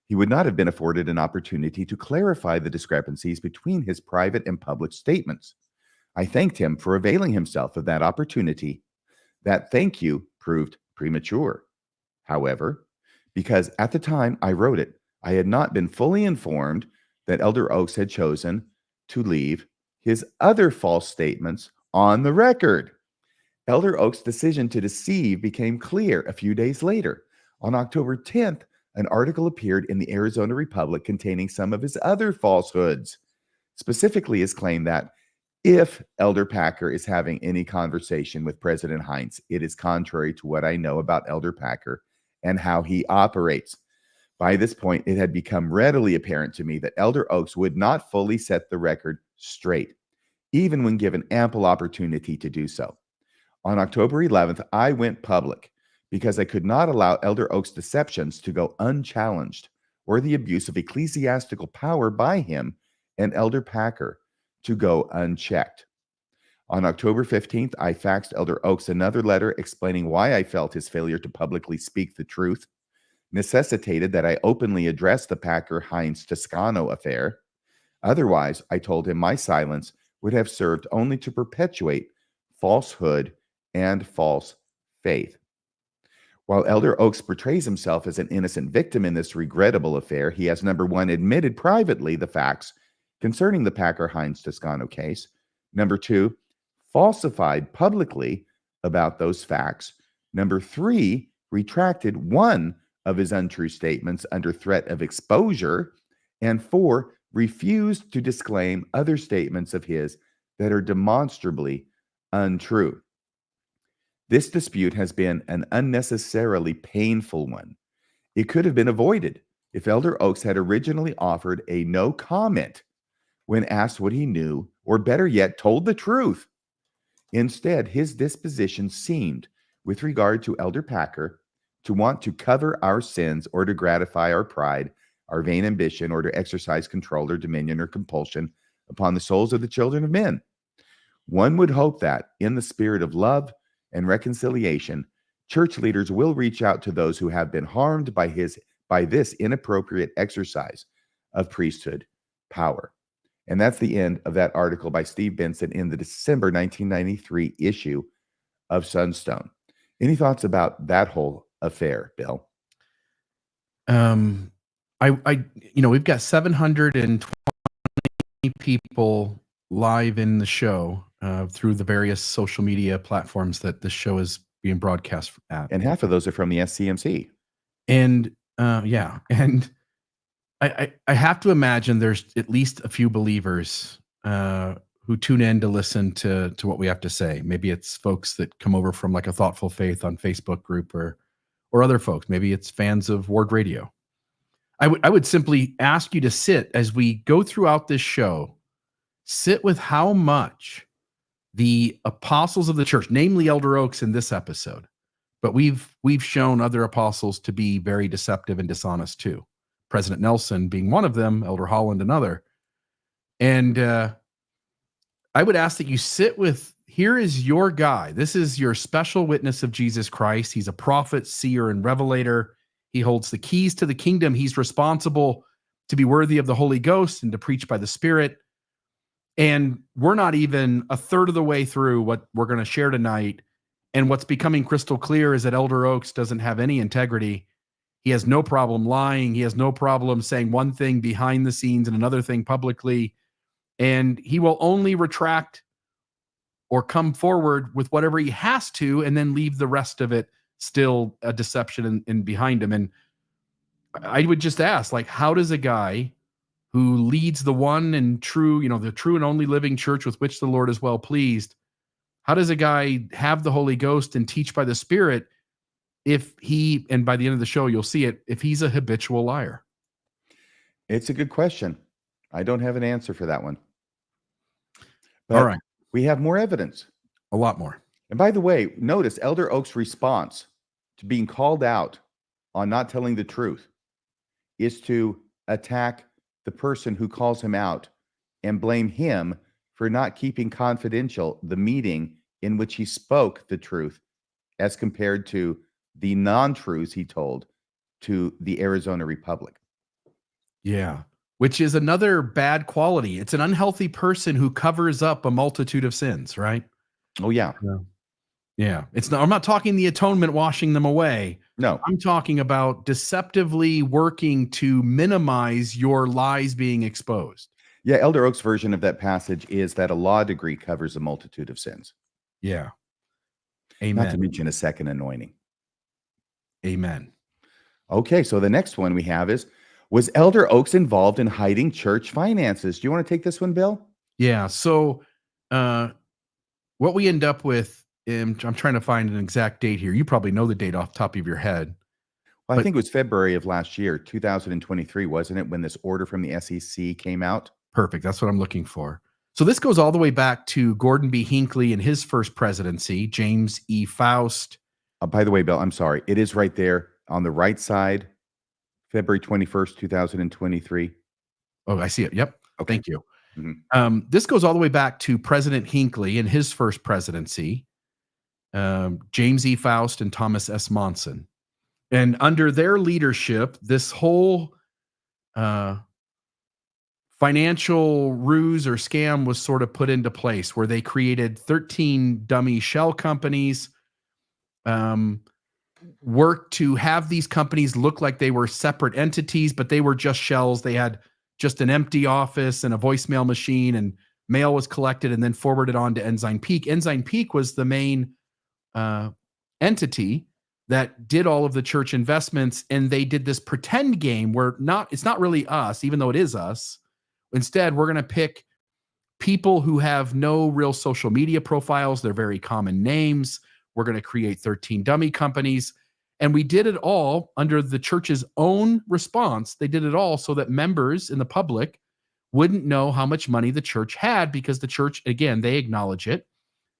he would not have been afforded an opportunity to clarify the discrepancies between his private and public statements. I thanked him for availing himself of that opportunity. That thank you proved premature. However, because at the time I wrote it, I had not been fully informed that Elder Oaks had chosen to leave his other false statements on the record. Elder Oaks' decision to deceive became clear a few days later. On October 10th, an article appeared in the Arizona Republic containing some of his other falsehoods, specifically his claim that if Elder Packer is having any conversation with President Heinz, it is contrary to what I know about Elder Packer and how he operates. By this point, it had become readily apparent to me that Elder Oaks would not fully set the record straight, even when given ample opportunity to do so. On October 11th, I went public because I could not allow Elder Oaks' deceptions to go unchallenged or the abuse of ecclesiastical power by him and Elder Packer to go unchecked. On October 15th, I faxed Elder Oaks another letter explaining why I felt his failure to publicly speak the truth necessitated that I openly address the Packer-Heinz Toscano affair. Otherwise, I told him my silence would have served only to perpetuate falsehood and false faith. While Elder Oaks portrays himself as an innocent victim in this regrettable affair, he has, number one, admitted privately the facts concerning the Packer-Heinz Toscano case. Number two, falsified publicly about those facts. Number three, retracted one of his untrue statements under threat of exposure. And four, refused to disclaim other statements of his that are demonstrably untrue. This dispute has been an unnecessarily painful one. It could have been avoided if Elder Oaks had originally offered a no comment when asked what he knew, or better yet, told the truth. Instead, his disposition seemed, with regard to Elder Packer to want to cover our sins or to gratify our pride, our vain ambition, or to exercise control or dominion or compulsion upon the souls of the children of men. One would hope that, in the spirit of love and reconciliation, church leaders will reach out to those who have been harmed by this inappropriate exercise of priesthood power. And that's the end of that article by Steve Benson in the December 1993 issue of Sunstone. Any thoughts about that whole affair, Bill? We've got 720 people live in the show through the various social media platforms that the show is being broadcast at. And half of those are from the SCMC. And and I have to imagine there's at least a few believers who tune in to listen to what we have to say. Maybe it's folks that come over from like a Thoughtful Faith on Facebook group or other folks. Maybe it's fans of Ward Radio. I would simply ask you to sit as we go throughout this show, sit with how much the apostles of the church, namely Elder Oaks in this episode, but we've shown other apostles to be very deceptive and dishonest too. President Nelson being one of them, Elder Holland another. And I would ask that you sit with, here is your guy. This is your special witness of Jesus Christ. He's a prophet, seer, and revelator. He holds the keys to the kingdom. He's responsible to be worthy of the Holy Ghost and to preach by the Spirit. And we're not even a third of the way through what we're going to share tonight. And what's becoming crystal clear is that Elder Oaks doesn't have any integrity. He has no problem lying. He has no problem saying one thing behind the scenes and another thing publicly. And he will only retract or come forward with whatever he has to and then leave the rest of it still a deception in behind him. And I would just ask, like, how does a guy who leads the one and true, the true and only living church with which the Lord is well pleased, how does a guy have the Holy Ghost and teach by the Spirit if he, and by the end of the show, you'll see it, if he's a habitual liar? It's a good question. I don't have an answer for that one. But all right. We have more evidence. A lot more. And by the way, notice Elder Oaks' response to being called out on not telling the truth is to attack the person who calls him out and blame him for not keeping confidential the meeting in which he spoke the truth as compared to the non-truths he told to the Arizona Republic. Yeah, which is another bad quality. It's an unhealthy person who covers up a multitude of sins, right? Oh, yeah. Yeah. I'm not talking the atonement washing them away. No. I'm talking about deceptively working to minimize your lies being exposed. Yeah, Elder Oaks' version of that passage is that a law degree covers a multitude of sins. Yeah. Amen. Not to mention a second anointing. Amen. Okay, so the next one we have is, was Elder Oaks involved in hiding church finances? Do you want to take this one, Bill? Yeah, so what we end up with, I'm trying to find an exact date here. You probably know the date off the top of your head. Well, I think it was February of last year, 2023, wasn't it, when this order from the SEC came out? Perfect. That's what I'm looking for. So this goes all the way back to Gordon B. Hinckley and his first presidency, James E. Faust. By the way, Bill, I'm sorry. It is right there on the right side, February 21st, 2023. Oh, I see it. Yep. Okay. Thank you. Mm-hmm. This goes all the way back to President Hinckley and his first presidency, James E. Faust and Thomas S. Monson. And under their leadership, this whole financial ruse or scam was sort of put into place, where they created 13 dummy shell companies, worked to have these companies look like they were separate entities, but they were just shells. They had just an empty office and a voicemail machine, and mail was collected and then forwarded on to Ensign Peak. Ensign Peak was the main entity that did all of the church investments, and they did this pretend game where it's not really us, even though it is us. Instead, we're going to pick people who have no real social media profiles. They're very common names. We're going to create 13 dummy companies. And we did it all under the church's own response. They did it all so that members in the public wouldn't know how much money the church had, because the church, again, they acknowledge it,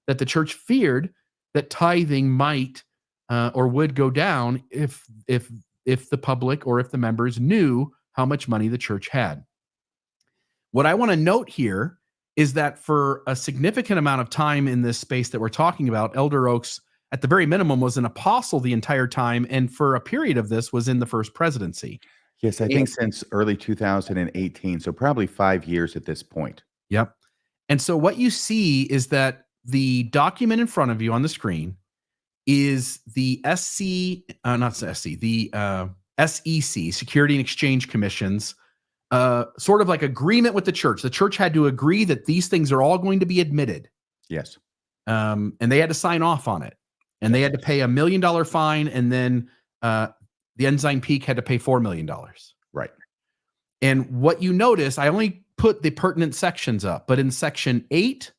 that the church feared that tithing might or would go down if the public or if the members knew how much money the church had. What I want to note here is that for a significant amount of time in this space that we're talking about, Elder Oaks, at the very minimum, was an apostle the entire time, and for a period of this was in the First Presidency. Yes, I think since early 2018, so probably 5 years at this point. Yep. And so what you see is that the document in front of you on the screen is the SEC, Security and Exchange Commission's sort of like agreement with the church. The church had to agree that these things are all going to be admitted. Yes. And they had to sign off on it. And they had to pay $1 million fine. And then the Ensign Peak had to pay $4 million. Right. And what you notice, I only put the pertinent sections up, but in section 8,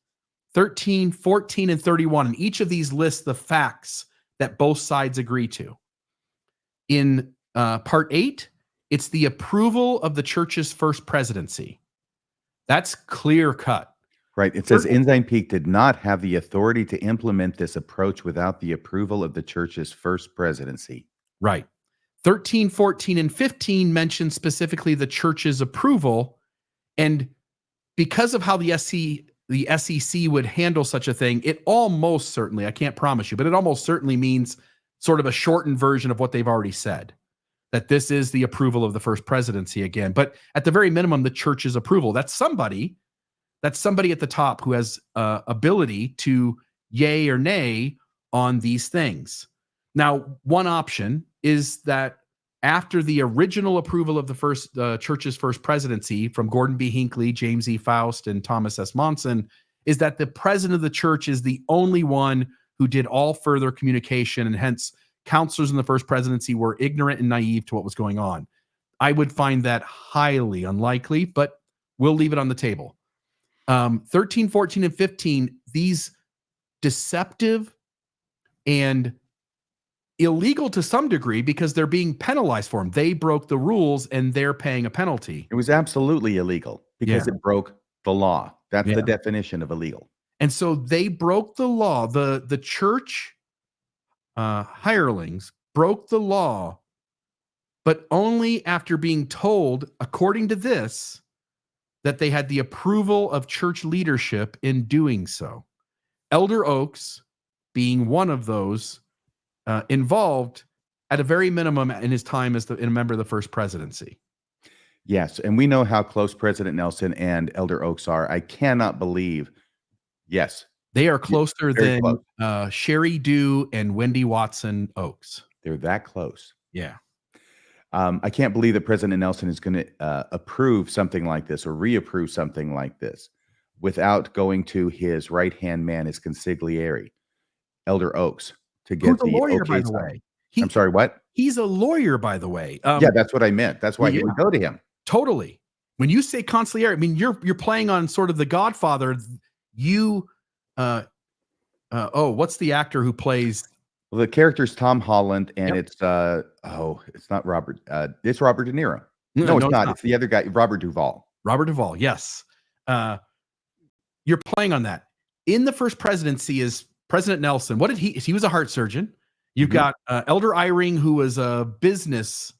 13, 14, and 31, and each of these lists the facts that both sides agree to. In part 8, it's the approval of the church's first presidency. That's clear cut. Right. It says Ensign Peak did not have the authority to implement this approach without the approval of the church's first presidency. Right. 13, 14, and 15 mention specifically the church's approval. And because of how the SEC would handle such a thing, it almost certainly, I can't promise you, but it almost certainly means sort of a shortened version of what they've already said, that this is the approval of the first presidency again. But at the very minimum, the church's approval. That's somebody at the top who has ability to yay or nay on these things. Now, one option is that after the original approval of the church's first presidency from Gordon B. Hinckley, James E. Faust, and Thomas S. Monson, is that the president of the church is the only one who did all further communication, and hence counselors in the first presidency were ignorant and naive to what was going on. I would find that highly unlikely, but we'll leave it on the table. 13, 14, and 15, these deceptive and illegal to some degree because they're being penalized for them. They broke the rules and they're paying a penalty. It was absolutely illegal because it broke the law. That's the definition of illegal. And so they broke the law. The church hirelings broke the law, but only after being told, according to this, that they had the approval of church leadership in doing so. Elder Oaks being one of those involved at a very minimum in his time as a member of the first presidency. Yes, and we know how close President Nelson and Elder Oaks are. I cannot believe, yes. They are closer than close. Sherry Dew and Wendy Watson Oaks. They're that close. Yeah. I can't believe that President Nelson is going to approve something like this or reapprove something like this without going to his right-hand man, his consigliere, Elder Oaks, to get Who's the a lawyer, okay by the sign. way. I'm sorry, what? He's a lawyer, by the way. Yeah, that's what I meant. That's why he would go to him. Totally. When you say consigliere, I mean, you're playing on sort of the Godfather. What's the actor who plays? Well, the character's Tom Holland, and it's not Robert. It's Robert De Niro. No, it's not. It's the other guy, Robert Duvall. Robert Duvall, yes. You're playing on that. In the first presidency is President Nelson. What did he was a heart surgeon. You've got Elder Eyring, who was a business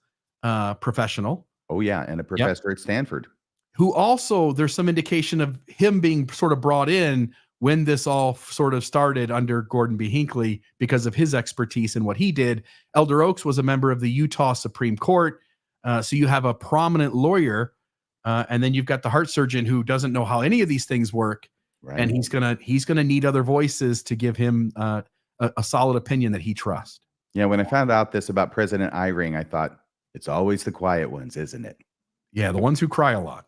professional. Oh, yeah, and a professor at Stanford. Who also, there's some indication of him being sort of brought in when this all sort of started under Gordon B. Hinckley because of his expertise and what he did. Elder Oaks was a member of the Utah Supreme Court. So you have a prominent lawyer, and then you've got the heart surgeon who doesn't know how any of these things work. Right. And he's gonna need other voices to give him a solid opinion that he trusts. Yeah, when I found out this about President Eyring, I thought, it's always the quiet ones, isn't it? Yeah, the ones who cry a lot.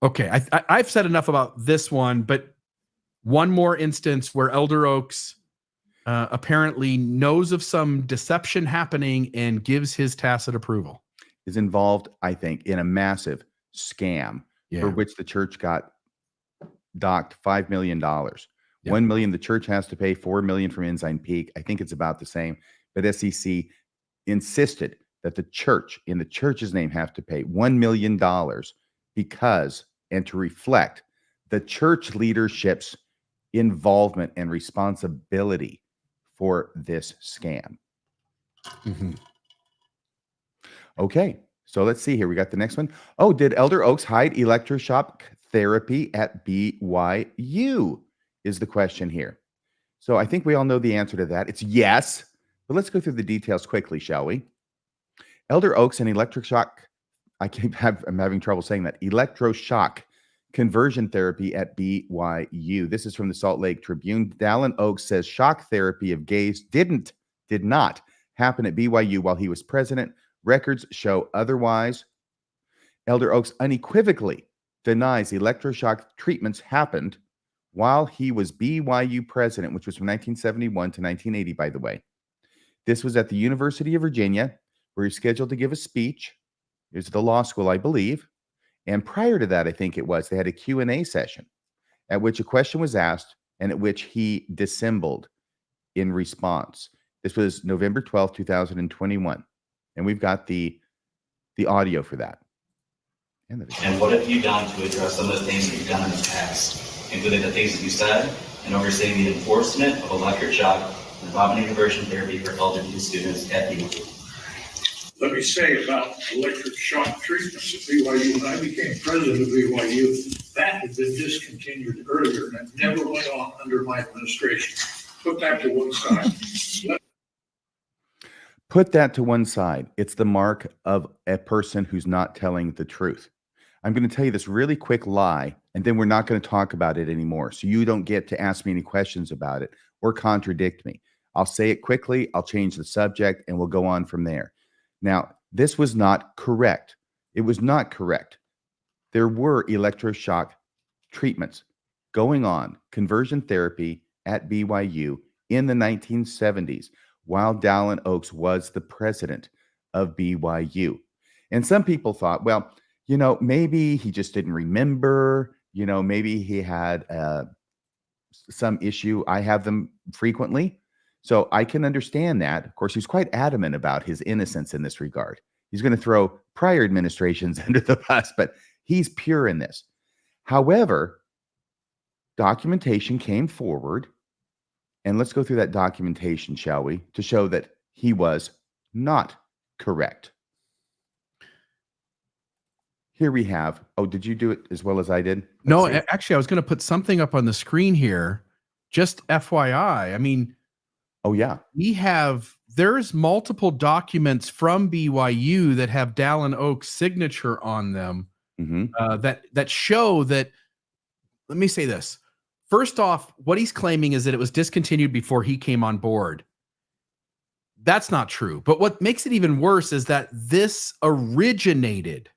Okay, I've said enough about this one, but one more instance where Elder Oaks apparently knows of some deception happening and gives his tacit approval. Is involved, I think, in a massive scam for which the church got docked $5 million. Yeah. $1 million the church has to pay, $4 million from Ensign Peak. I think it's about the same. But SEC insisted that the church, in the church's name, have to pay $1 million because, and to reflect the church leadership's involvement and responsibility for this scam. Mhm. Okay, so let's see here. We got the next one. Oh, did Elder Oaks hide electroshock therapy at BYU? Is the question here. So I think we all know the answer to that. It's yes, but let's go through the details quickly, shall we? Elder Oaks and electroshock, I'm having trouble saying that, electroshock conversion therapy at BYU. This is from the Salt Lake Tribune. Dallin Oaks says shock therapy of gays did not happen at BYU while he was president. Records show otherwise. Elder Oaks unequivocally denies electroshock treatments happened while he was BYU president, which was from 1971 to 1980, by the way. This was at the University of Virginia, where he's scheduled to give a speech. It was the law school, I believe. And prior to that, I think it was, they had a Q&A session at which a question was asked and at which he dissembled in response. This was November 12th, 2021. And we've got the audio for that. And what have you done to address some of the things that you've done in the past, including the things that you said and overseeing the enforcement of electroshock and vomiting conversion therapy for LGBT students at BYU? Let me say about electric shock treatments at BYU, when I became president of BYU, that had been discontinued earlier and it never went on under my administration. Put that to one side. Put that to one side. It's the mark of a person who's not telling the truth. I'm going to tell you this really quick lie, and then we're not going to talk about it anymore. So you don't get to ask me any questions about it or contradict me. I'll say it quickly, I'll change the subject, and we'll go on from there. Now, this was not correct. It was not correct. There were electroshock treatments going on, conversion therapy at BYU in the 1970s while Dallin Oaks was the president of BYU. And some people thought, well, maybe he just didn't remember, maybe he had some issue. I have them frequently. So I can understand that. Of course, he's quite adamant about his innocence in this regard. He's going to throw prior administrations under the bus, but he's pure in this. However, documentation came forward, and let's go through that documentation, shall we, to show that he was not correct. Here we have, did you do it as well as I did? No, actually, I was going to put something up on the screen here. Just FYI. I mean, oh, yeah. There's multiple documents from BYU that have Dallin Oaks' signature on them that show that, let me say this. First off, what he's claiming is that it was discontinued before he came on board. That's not true. But what makes it even worse is that this originated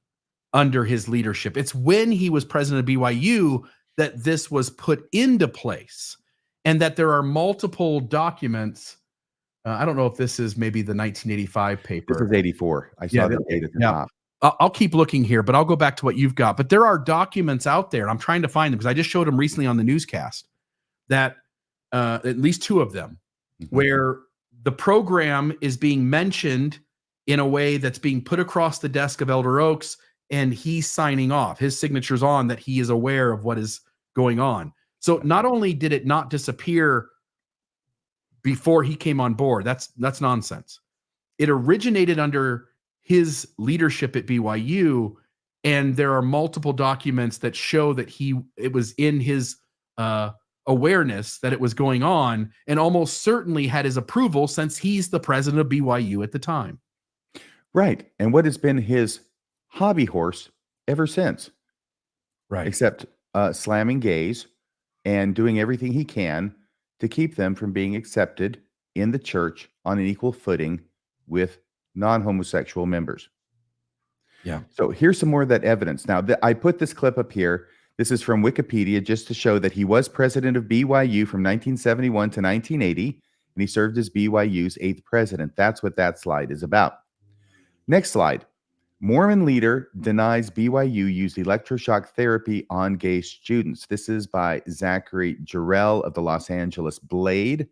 under his leadership. It's when he was president of BYU that this was put into place, and that there are multiple documents. I don't know if this is maybe the 1985 paper. This is 84. I saw the date at the top. I'll keep looking here, but I'll go back to what you've got. But there are documents out there, and I'm trying to find them because I just showed them recently on the newscast, that at least two of them, where the program is being mentioned in a way that's being put across the desk of Elder Oaks, and he's signing off. His signature's on that he is aware of what is going on. So not only did it not disappear before he came on board, that's nonsense. It originated under his leadership at BYU, and there are multiple documents that show that it was in his awareness that it was going on, and almost certainly had his approval since he's the president of BYU at the time. Right. And what has been his hobby horse ever since? Right. Except slamming gays and doing everything he can to keep them from being accepted in the church on an equal footing with non-homosexual members. Yeah. So here's some more of that evidence. Now, I put this clip up here. This is from Wikipedia just to show that he was president of BYU from 1971 to 1980, and he served as BYU's 8th president. That's what that slide is about. Next slide. Mormon leader denies BYU used electroshock therapy on gay students. This is by Zachary Jarrell of the Los Angeles Blade.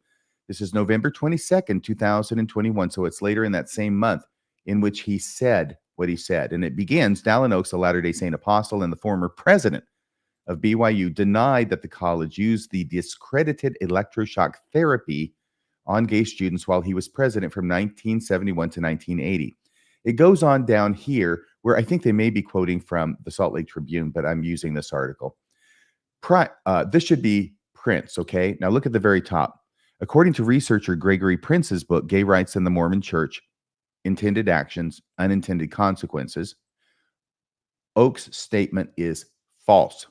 This is November 22nd, 2021. So it's later in that same month in which he said what he said. And it begins, Dallin Oaks, a Latter-day Saint apostle and the former president of BYU, denied that the college used the discredited electroshock therapy on gay students while he was president from 1971 to 1980. It goes on down here where I think they may be quoting from the Salt Lake Tribune, but I'm using this article. This should be Prince, okay? Now look at the very top. According to researcher Gregory Prince's book, Gay Rights in the Mormon Church, Intended Actions, Unintended Consequences, Oaks' statement is false.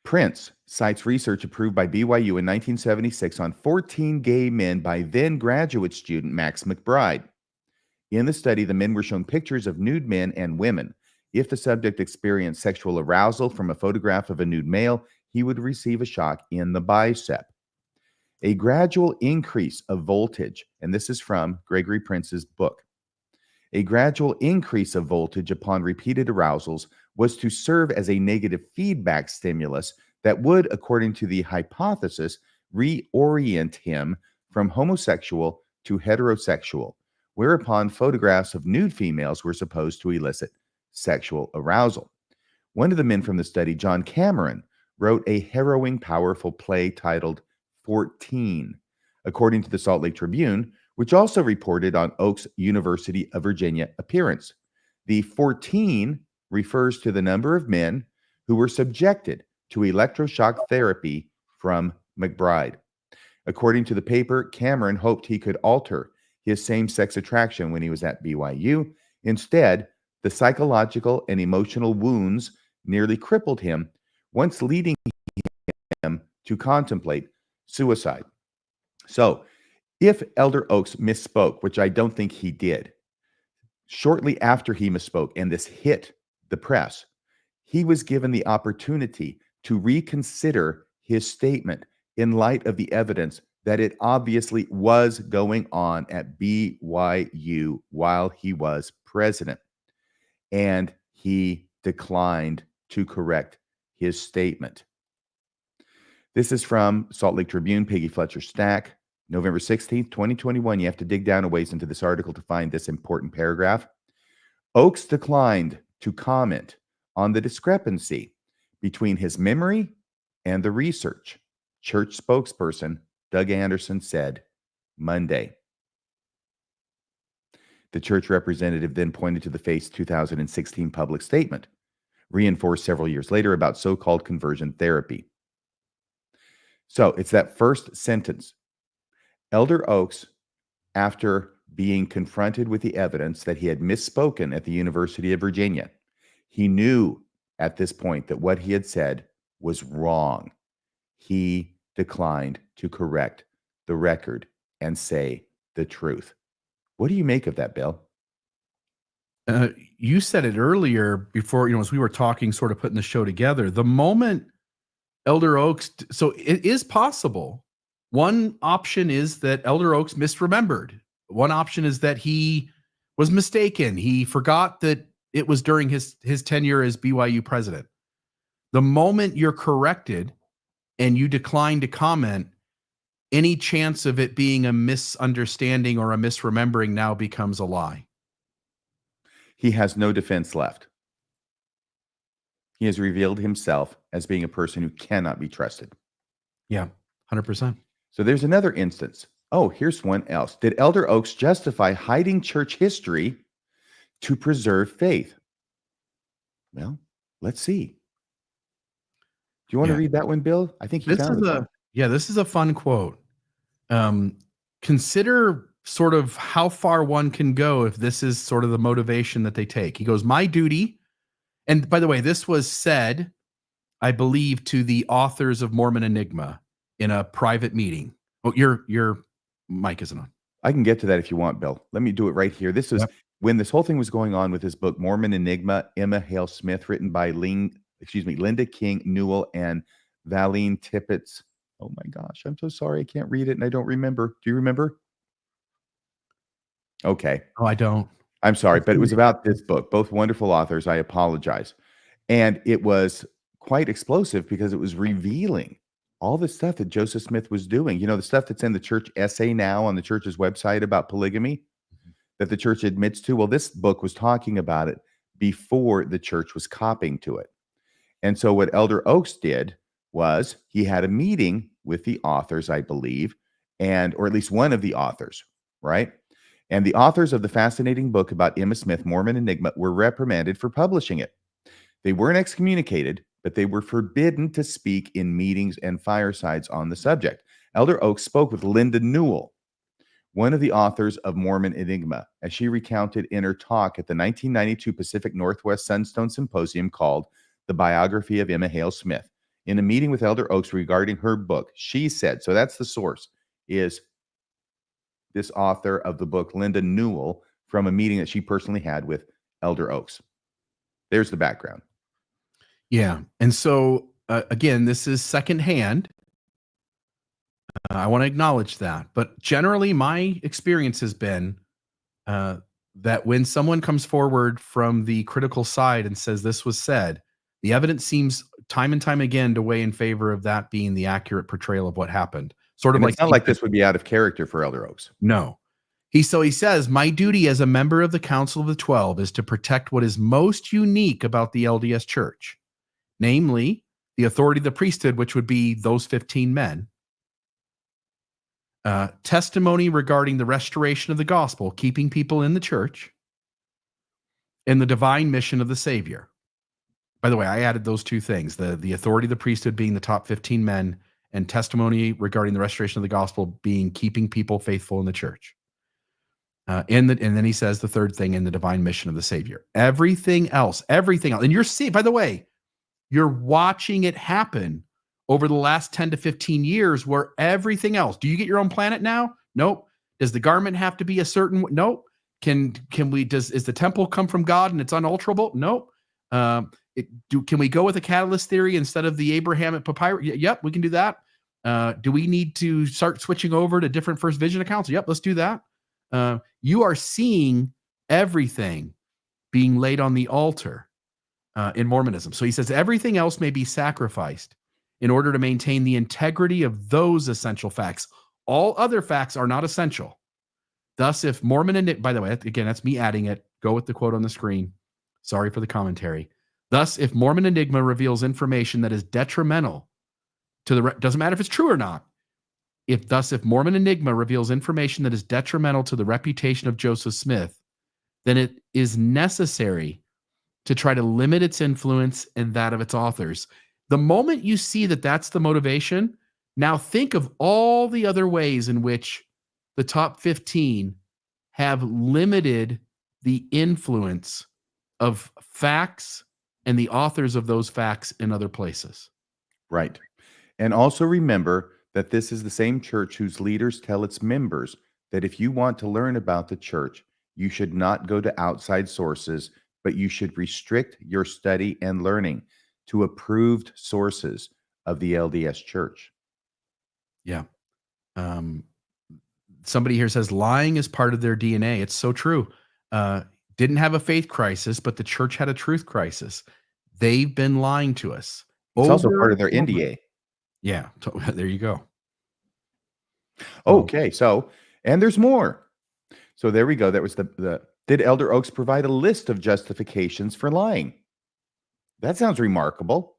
Prince cites research approved by BYU in 1976 on 14 gay men by then graduate student Max McBride. In the study, the men were shown pictures of nude men and women. If the subject experienced sexual arousal from a photograph of a nude male, he would receive a shock in the bicep. A gradual increase of voltage, and this is from Gregory Prince's book. A gradual increase of voltage upon repeated arousals was to serve as a negative feedback stimulus that would, according to the hypothesis, reorient him from homosexual to heterosexual, whereupon photographs of nude females were supposed to elicit sexual arousal. One of the men from the study, John Cameron, wrote a harrowing, powerful play titled 14, according to the Salt Lake Tribune, which also reported on Oaks University of Virginia appearance. The 14 refers to the number of men who were subjected to electroshock therapy from McBride. According to the paper, Cameron hoped he could alter his same-sex attraction when he was at BYU. Instead, the psychological and emotional wounds nearly crippled him, once leading him to contemplate suicide. So, if Elder Oaks misspoke, which I don't think he did, shortly after he misspoke and this hit the press, he was given the opportunity to reconsider his statement in light of the evidence that it obviously was going on at BYU while he was president. And he declined to correct his statement. This is from Salt Lake Tribune, Peggy Fletcher Stack, November 16th, 2021. You have to dig down a ways into this article to find this important paragraph. Oaks declined to comment on the discrepancy between his memory and the research, church spokesperson Doug Anderson said Monday. The church representative then pointed to the Faith's 2016 public statement, reinforced several years later about so-called conversion therapy. So it's that first sentence. Elder Oaks, after being confronted with the evidence that he had misspoken at the University of Virginia, he knew at this point that what he had said was wrong. He declined to correct the record and say the truth. What do you make of that, Bill? You said it earlier before, as we were talking, sort of putting the show together. The moment Elder Oaks, so it is possible. One option is that Elder Oaks misremembered. One option is that he was mistaken. He forgot that it was during his tenure as BYU president. The moment you're corrected and you decline to comment, any chance of it being a misunderstanding or a misremembering now becomes a lie. He has no defense left. He has revealed himself as being a person who cannot be trusted. Yeah, 100%. So there's another instance. Oh, here's one else. Did Elder Oaks justify hiding church history to preserve faith? Well, let's see. Do you want to read that one, Bill? I think you found it. This is a fun quote. Consider sort of how far one can go if this is sort of the motivation that they take. He goes, my duty, and by the way, this was said, I believe, to the authors of Mormon Enigma in a private meeting. Oh, your mic isn't on. I can get to that if you want, Bill. Let me do it right here. This is when this whole thing was going on with his book, Mormon Enigma, Emma Hale Smith, written by Linda King Newell and Valine Tippett. Oh my gosh, I'm so sorry. I can't read it and I don't remember. Do you remember? Okay. Oh, I don't. I'm sorry, but it was about this book. Both wonderful authors. I apologize. And it was quite explosive because it was revealing all the stuff that Joseph Smith was doing. The stuff that's in the church essay now on the church's website about polygamy that the church admits to. Well, this book was talking about it before the church was copying to it. And so what Elder Oaks did was he had a meeting with the authors, I believe, or at least one of the authors, right? And the authors of the fascinating book about Emma Smith, Mormon Enigma, were reprimanded for publishing it. They weren't excommunicated, but they were forbidden to speak in meetings and firesides on the subject. Elder Oaks spoke with Linda Newell, one of the authors of Mormon Enigma, as she recounted in her talk at the 1992 Pacific Northwest Sunstone Symposium called The Biography of Emma Hale Smith. In a meeting with Elder Oaks regarding her book, she said, so that's the source, is this author of the book, Linda Newell, from a meeting that she personally had with Elder Oaks. There's the background. Yeah. And so, again, this is secondhand. I want to acknowledge that. But generally, my experience has been that when someone comes forward from the critical side and says this was said, the evidence seems time and time again to weigh in favor of that being the accurate portrayal of what happened. Sort of And like it's not like this would be out of character for Elder Oaks. No. He says, my duty as a member of the Council of the 12 is to protect what is most unique about the LDS Church, namely the authority of the priesthood, which would be those 15 men. Testimony regarding the restoration of the gospel, keeping people in the church, and the divine mission of the Savior. By the way, I added those two things, the authority of the priesthood being the top 15 men, and testimony regarding the restoration of the gospel being keeping people faithful in the church. And then he says the third thing, in the divine mission of the Savior. Everything else. And you're seeing, by the way, you're watching it happen over the last 10 to 15 years where everything else. Do you get your own planet now? Nope. Does the garment have to be a certain? Nope. Is the temple come from God and it's unalterable? Nope. Can we go with a catalyst theory instead of the Abrahamic papyrus? Yep, we can do that. Do we need to start switching over to different first vision accounts? Yep, let's do that. You are seeing everything being laid on the altar in Mormonism. So he says everything else may be sacrificed in order to maintain the integrity of those essential facts. All other facts are not essential. Thus, if Mormon Enigma, by the way, again, that's me adding it. Go with the quote on the screen. Sorry for the commentary. Thus, if Mormon Enigma reveals information that is detrimental to doesn't matter if it's true or not. If Mormon Enigma reveals information that is detrimental to the reputation of Joseph Smith, then it is necessary to try to limit its influence and that of its authors. The moment you see that that's the motivation, now think of all the other ways in which the top 15 have limited the influence of facts and the authors of those facts in other places. Right. And also remember that this is the same church whose leaders tell its members that if you want to learn about the church, you should not go to outside sources, but you should restrict your study and learning to approved sources of the LDS Church. Yeah. Somebody here says lying is part of their DNA. It's so true. Didn't have a faith crisis, but the church had a truth crisis. They've been lying to us. It's also part of their NDA. Yeah, there you go. Okay, so, and there's more. So there we go. That was did Elder Oaks provide a list of justifications for lying? That sounds remarkable.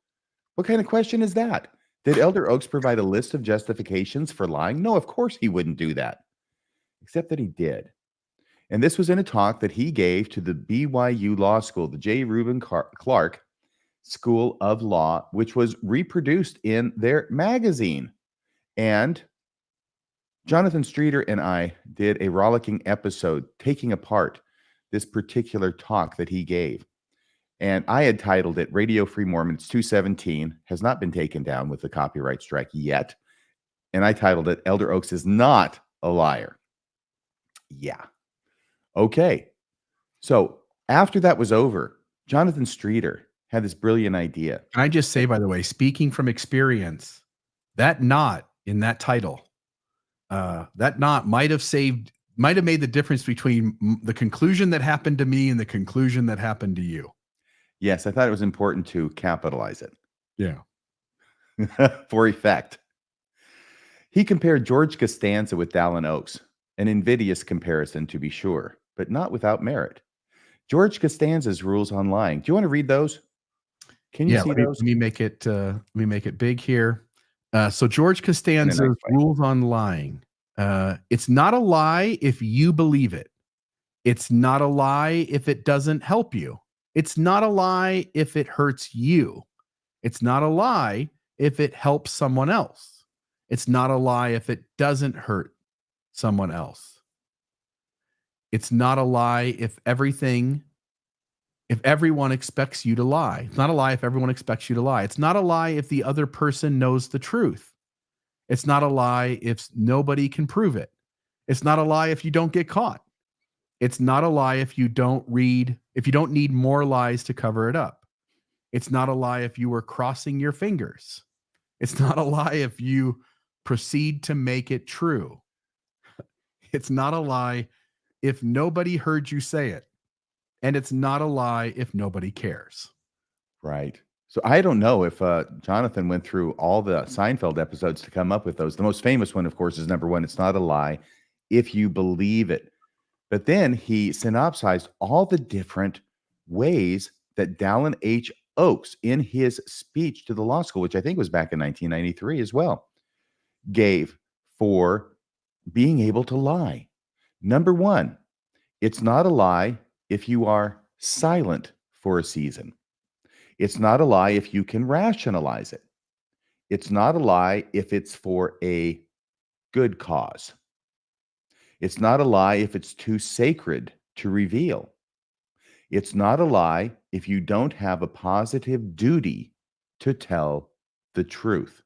What kind of question is that? Did Elder Oaks provide a list of justifications for lying? No, of course he wouldn't do that. Except that he did. And this was in a talk that he gave to the BYU Law School, the J. Reuben Clark School of Law, which was reproduced in their magazine. And Jonathan Streeter and I did a rollicking episode taking apart this particular talk that he gave. And I had titled it Radio Free Mormons 217, has not been taken down with the copyright strike yet. And I titled it Elder Oaks is not a liar. Yeah. Okay. So after that was over, Jonathan Streeter had this brilliant idea. Can I just say, by the way, speaking from experience, that knot in that title, that knot might have made the difference between the conclusion that happened to me and the conclusion that happened to you. Yes, I thought it was important to capitalize it. Yeah. For effect. He compared George Costanza with Dallin Oaks, an invidious comparison to be sure, but not without merit. George Costanza's rules on lying. Do you want to read those? Can you see those? Let me make it big here. So George Costanza's rules on lying. It's not a lie if you believe it. It's not a lie if it doesn't help you. It's not a lie if it hurts you. It's not a lie if it helps someone else. It's not a lie if it doesn't hurt someone else. It's not a lie if everyone expects you to lie. It's not a lie if everyone expects you to lie. It's not a lie if the other person knows the truth. It's not a lie if nobody can prove it. It's not a lie if you don't get caught. It's not a lie if you don't need more lies to cover it up. It's not a lie if you were crossing your fingers. It's not a lie if you proceed to make it true. It's not a lie if nobody heard you say it. And it's not a lie if nobody cares. Right. So I don't know if Jonathan went through all the Seinfeld episodes to come up with those. The most famous one, of course, is number 1. It's not a lie if you believe it. But then he synopsized all the different ways that Dallin H. Oaks, in his speech to the law school, which I think was back in 1993 as well, gave for being able to lie. Number 1, it's not a lie if you are silent for a season. It's not a lie if you can rationalize it. It's not a lie if it's for a good cause. It's not a lie if it's too sacred to reveal. It's not a lie if you don't have a positive duty to tell the truth.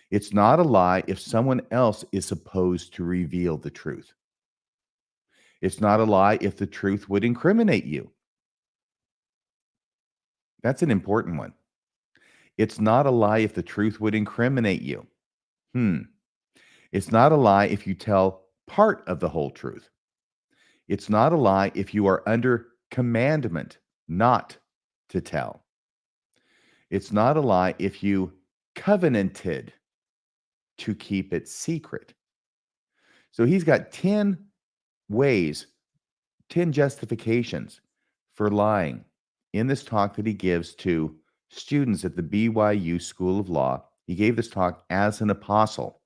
It's not a lie if someone else is supposed to reveal the truth. It's not a lie if the truth would incriminate you. That's an important one. It's not a lie if the truth would incriminate you. It's not a lie if you tell part of the whole truth. It's not a lie if you are under commandment not to tell. It's not a lie if you covenanted to keep it secret. So he's got 10 ways, 10 justifications for lying in this talk that he gives to students at the BYU School of Law. He gave this talk as an apostle.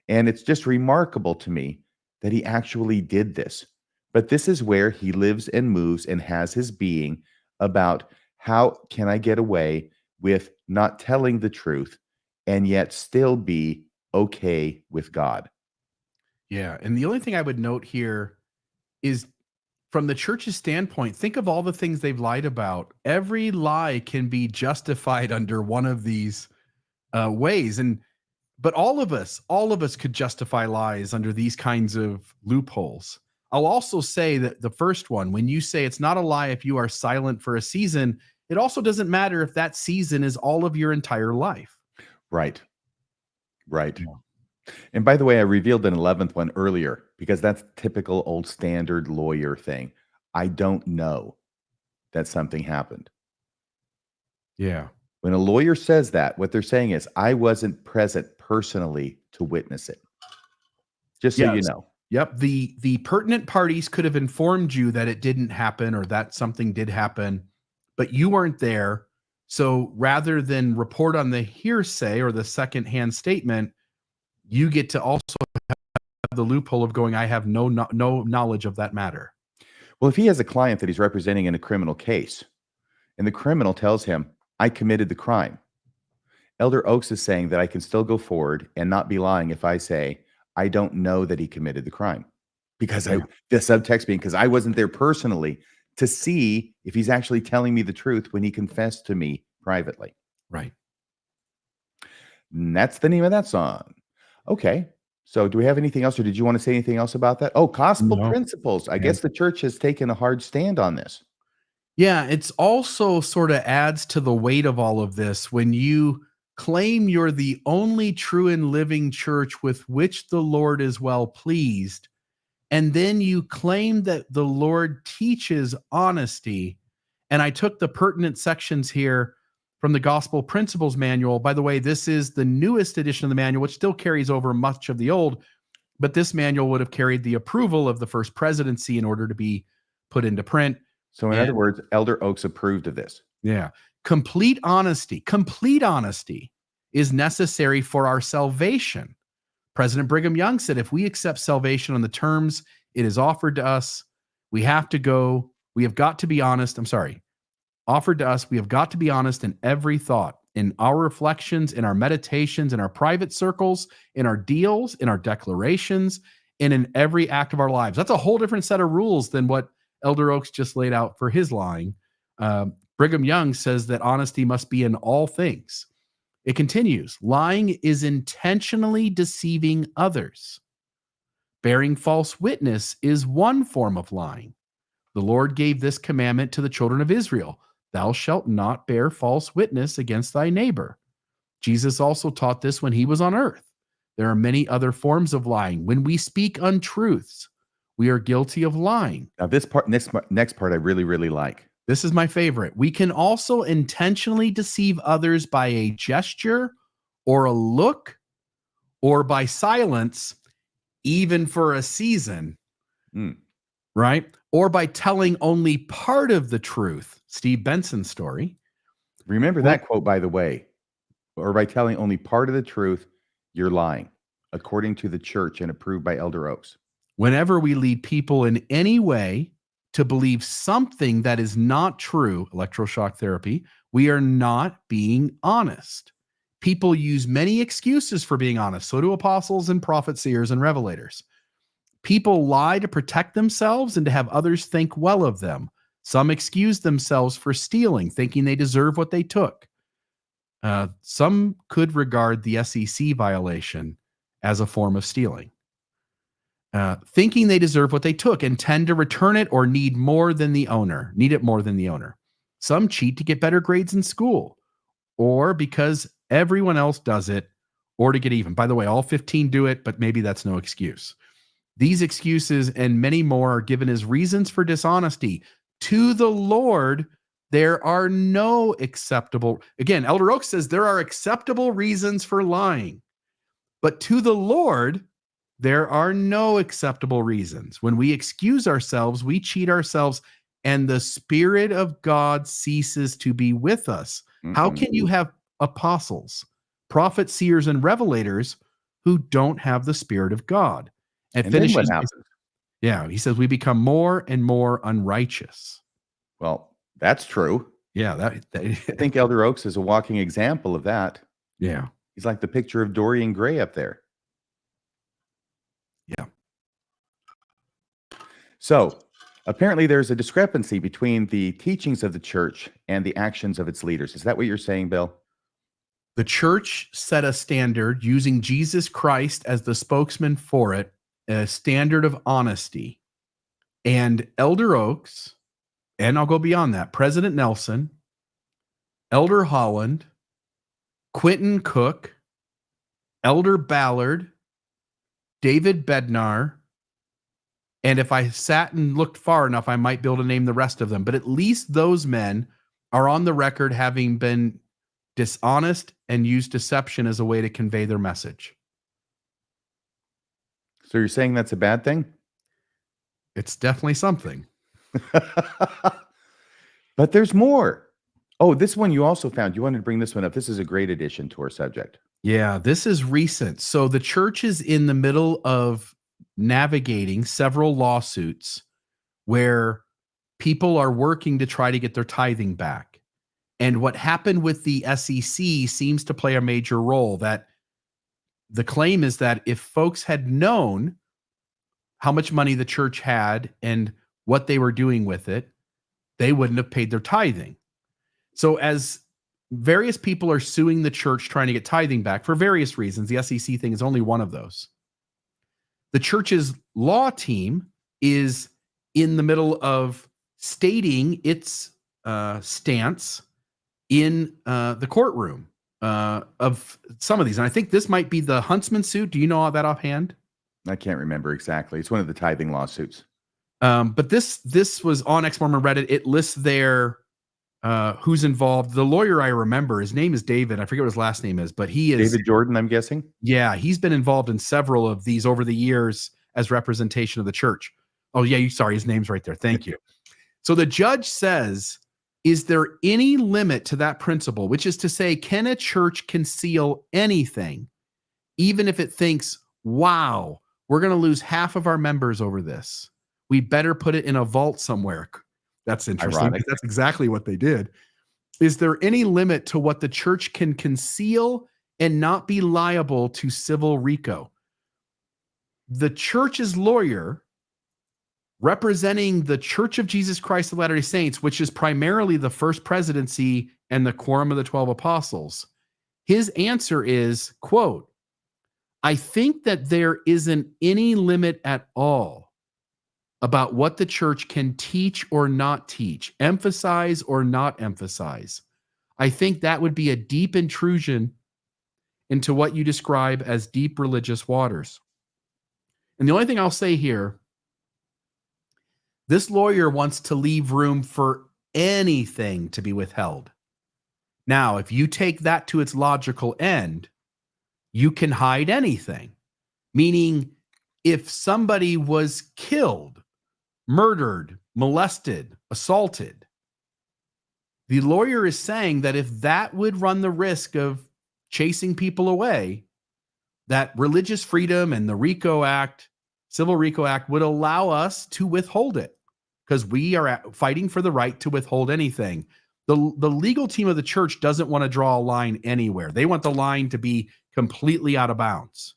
And it's just remarkable to me that he actually did this. But this is where he lives and moves and has his being about how can I get away with not telling the truth and yet still be okay with God. Yeah. And the only thing I would note here is from the church's standpoint, think of all the things they've lied about. Every lie can be justified under one of these ways. But all of us could justify lies under these kinds of loopholes. I'll also say that the first one, when you say it's not a lie if you are silent for a season, it also doesn't matter if that season is all of your entire life. Right. And by the way, I revealed an 11th one earlier because that's typical old standard lawyer thing. I don't know that something happened. Yeah. When a lawyer says that, what they're saying is, I wasn't present personally to witness it. Just so you know. Yep. The pertinent parties could have informed you that it didn't happen or that something did happen, but you weren't there. So rather than report on the hearsay or the secondhand statement, you get to also have the loophole of going, I have no knowledge of that matter. Well, if he has a client that he's representing in a criminal case, and the criminal tells him, I committed the crime, Elder Oaks is saying that I can still go forward and not be lying if I say, I don't know that he committed the crime. Because the subtext being, because I wasn't there personally to see if he's actually telling me the truth when he confessed to me privately. Right. And that's the name of that song. Okay. So do we have anything else, or did you want to say anything else about that? Oh, gospel principles. I guess the church has taken a hard stand on this. Yeah, it's also sort of adds to the weight of all of this when you claim you're the only true and living church with which the Lord is well pleased, and then you claim that the Lord teaches honesty. And I took the pertinent sections here from the Gospel Principles Manual. By the way, this is the newest edition of the manual, which still carries over much of the old, but this manual would have carried the approval of the First Presidency in order to be put into print. So in other words, Elder Oaks approved of this. Yeah. Complete honesty is necessary for our salvation. President Brigham Young said, if we accept salvation on the terms it is offered to us, we have got to be honest. Offered to us, we have got to be honest in every thought, in our reflections, in our meditations, in our private circles, in our deals, in our declarations, and in every act of our lives. That's a whole different set of rules than what Elder Oaks just laid out for his lying. Brigham Young says that honesty must be in all things. It continues, lying is intentionally deceiving others. Bearing false witness is one form of lying. The Lord gave this commandment to the children of Israel. Thou shalt not bear false witness against thy neighbor. Jesus also taught this when he was on earth. There are many other forms of lying. When we speak untruths, we are guilty of lying. Now, this part, next part, I really, really like. This is my favorite. We can also intentionally deceive others by a gesture or a look or by silence, even for a season, right? Or by telling only part of the truth. Steve Benson's story. Remember that quote, by the way, or by telling only part of the truth, you're lying, according to the church and approved by Elder Oaks. Whenever we lead people in any way to believe something that is not true, electroshock therapy, we are not being honest. People use many excuses for being honest. So do apostles and prophets, seers, and revelators. People lie to protect themselves and to have others think well of them. Some excuse themselves for stealing, thinking they deserve what they took. Some could regard the SEC violation as a form of stealing. Thinking they deserve what they took and tend to return it or need it more than the owner. Some cheat to get better grades in school or because everyone else does it or to get even. By the way, all 15 do it, but maybe that's no excuse. These excuses and many more are given as reasons for dishonesty. To the Lord, there are no acceptable. Again, Elder Oaks says there are acceptable reasons for lying, but to the Lord, there are no acceptable reasons. When we excuse ourselves, we cheat ourselves, and the Spirit of God ceases to be with us. How can you have apostles, prophets, seers, and revelators who don't have the Spirit of God? And finishes, then what happens? Yeah, he says we become more and more unrighteous. Well, that's true. Yeah, I think Elder Oaks is a walking example of that. Yeah. He's like the picture of Dorian Gray up there. Yeah. So apparently there's a discrepancy between the teachings of the church and the actions of its leaders. Is that what you're saying, Bill? The church set a standard using Jesus Christ as the spokesman for it, a standard of honesty. And Elder Oaks, and I'll go beyond that, President Nelson, Elder Holland, Quentin Cook, Elder Ballard, David Bednar, and if I sat and looked far enough, I might be able to name the rest of them. But at least those men are on the record having been dishonest and used deception as a way to convey their message. So you're saying that's a bad thing? It's definitely something. But there's more. Oh, this one you also found. You wanted to bring this one up. This is a great addition to our subject. Yeah, this is recent. So the church is in the middle of navigating several lawsuits where people are working to try to get their tithing back. And what happened with the SEC seems to play a major role. That the claim is that if folks had known how much money the church had and what they were doing with it, they wouldn't have paid their tithing. So as various people are suing the church trying to get tithing back for various reasons, the SEC thing is only one of those. The church's law team is in the middle of stating its stance in the courtroom of some of these. And I think this might be the Huntsman suit. Do you know that offhand? I can't remember exactly. It's one of the tithing lawsuits. But this was on Ex-Mormon Reddit. It lists there who's involved. The lawyer I remember, his name is David. I forget what his last name is, but he is David Jordan, I'm guessing. Yeah, he's been involved in several of these over the years as representation of the church. Oh yeah, sorry, his name's right there. Thank you. So the judge says, is there any limit to that principle? Which is to say, can a church conceal anything, even if it thinks wow, we're going to lose half of our members over this. We better put it in a vault somewhere. That's interesting. Ironic. That's exactly what they did. Is there any limit to what the church can conceal and not be liable to civil RICO? The church's lawyer, representing the Church of Jesus Christ of Latter-day Saints, which is primarily the First Presidency and the Quorum of the 12 Apostles, his answer is, quote, I think that there isn't any limit at all about what the church can teach or not teach, emphasize or not emphasize. I think that would be a deep intrusion into what you describe as deep religious waters. And the only thing I'll say here, this lawyer wants to leave room for anything to be withheld. Now, if you take that to its logical end, you can hide anything. Meaning, if somebody was killed, murdered, molested, assaulted, the lawyer is saying that if that would run the risk of chasing people away, that religious freedom and the RICO Act, Civil RICO Act, would allow us to withhold it because we are fighting for the right to withhold anything. The legal team of the church doesn't want to draw a line anywhere. They want the line to be completely out of bounds,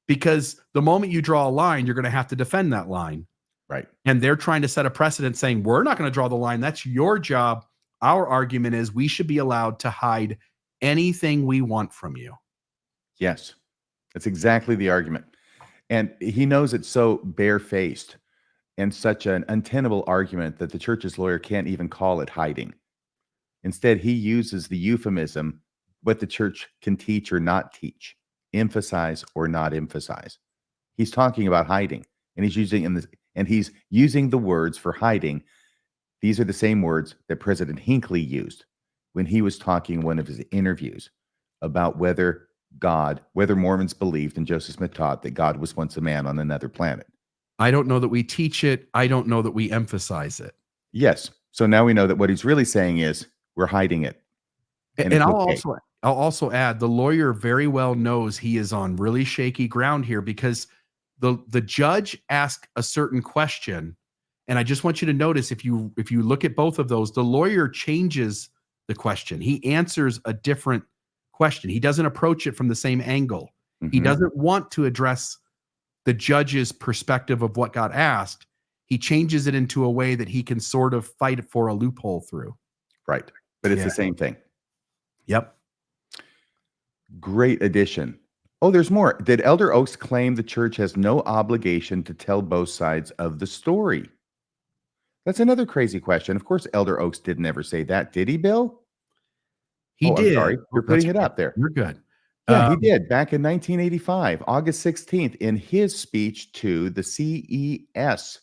because the moment you draw a line, you're going to have to defend that line. Right. And they're trying to set a precedent saying, we're not going to draw the line. That's your job. Our argument is we should be allowed to hide anything we want from you. Yes, that's exactly the argument. And he knows it's so barefaced and such an untenable argument that the church's lawyer can't even call it hiding. Instead, he uses the euphemism, what the church can teach or not teach, emphasize or not emphasize. He's talking about hiding, and he's using the words for hiding. These are the same words that President Hinckley used when he was talking in one of his interviews about whether Mormons believed, and Joseph Smith taught, that God was once a man on another planet. I don't know that we teach it. I don't know that we emphasize it. Yes. So now we know that what he's really saying is we're hiding it. And I'll also add, the lawyer very well knows he is on really shaky ground here, because the judge asked a certain question. And I just want you to notice, if you look at both of those, the lawyer changes the question. He answers a different question. He doesn't approach it from the same angle. Mm-hmm. He doesn't want to address the judge's perspective of what got asked. He changes it into a way that he can sort of fight for a loophole through. Right. But it's the same thing. Yep. Great addition. Oh, there's more. Did Elder Oaks claim the church has no obligation to tell both sides of the story? That's another crazy question. Of course, Elder Oaks didn't ever say that, did he, Bill? He did. I'm sorry. You're putting it up there. You're good. Yeah, he did back in 1985, August 16th, in his speech to the CES,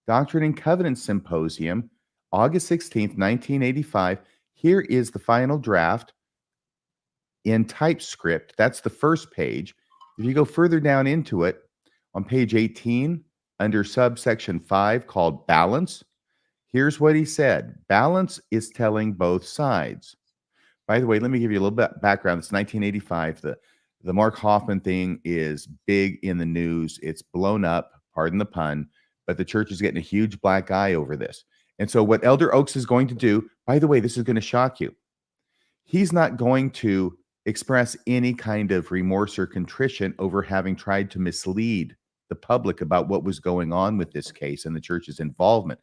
Doctrine and Covenants Symposium, August 16th, 1985. Here is the final draft in typescript. That's the first page. If you go further down into it, on page 18, under subsection 5 called Balance, here's what he said. Balance is telling both sides. By the way, let me give you a little bit background. It's 1985. The Mark Hoffman thing is big in the news. It's blown up, pardon the pun, but the church is getting a huge black eye over this. And so what Elder Oaks is going to do, by the way, this is going to shock you. He's not going to express any kind of remorse or contrition over having tried to mislead the public about what was going on with this case and the church's involvement.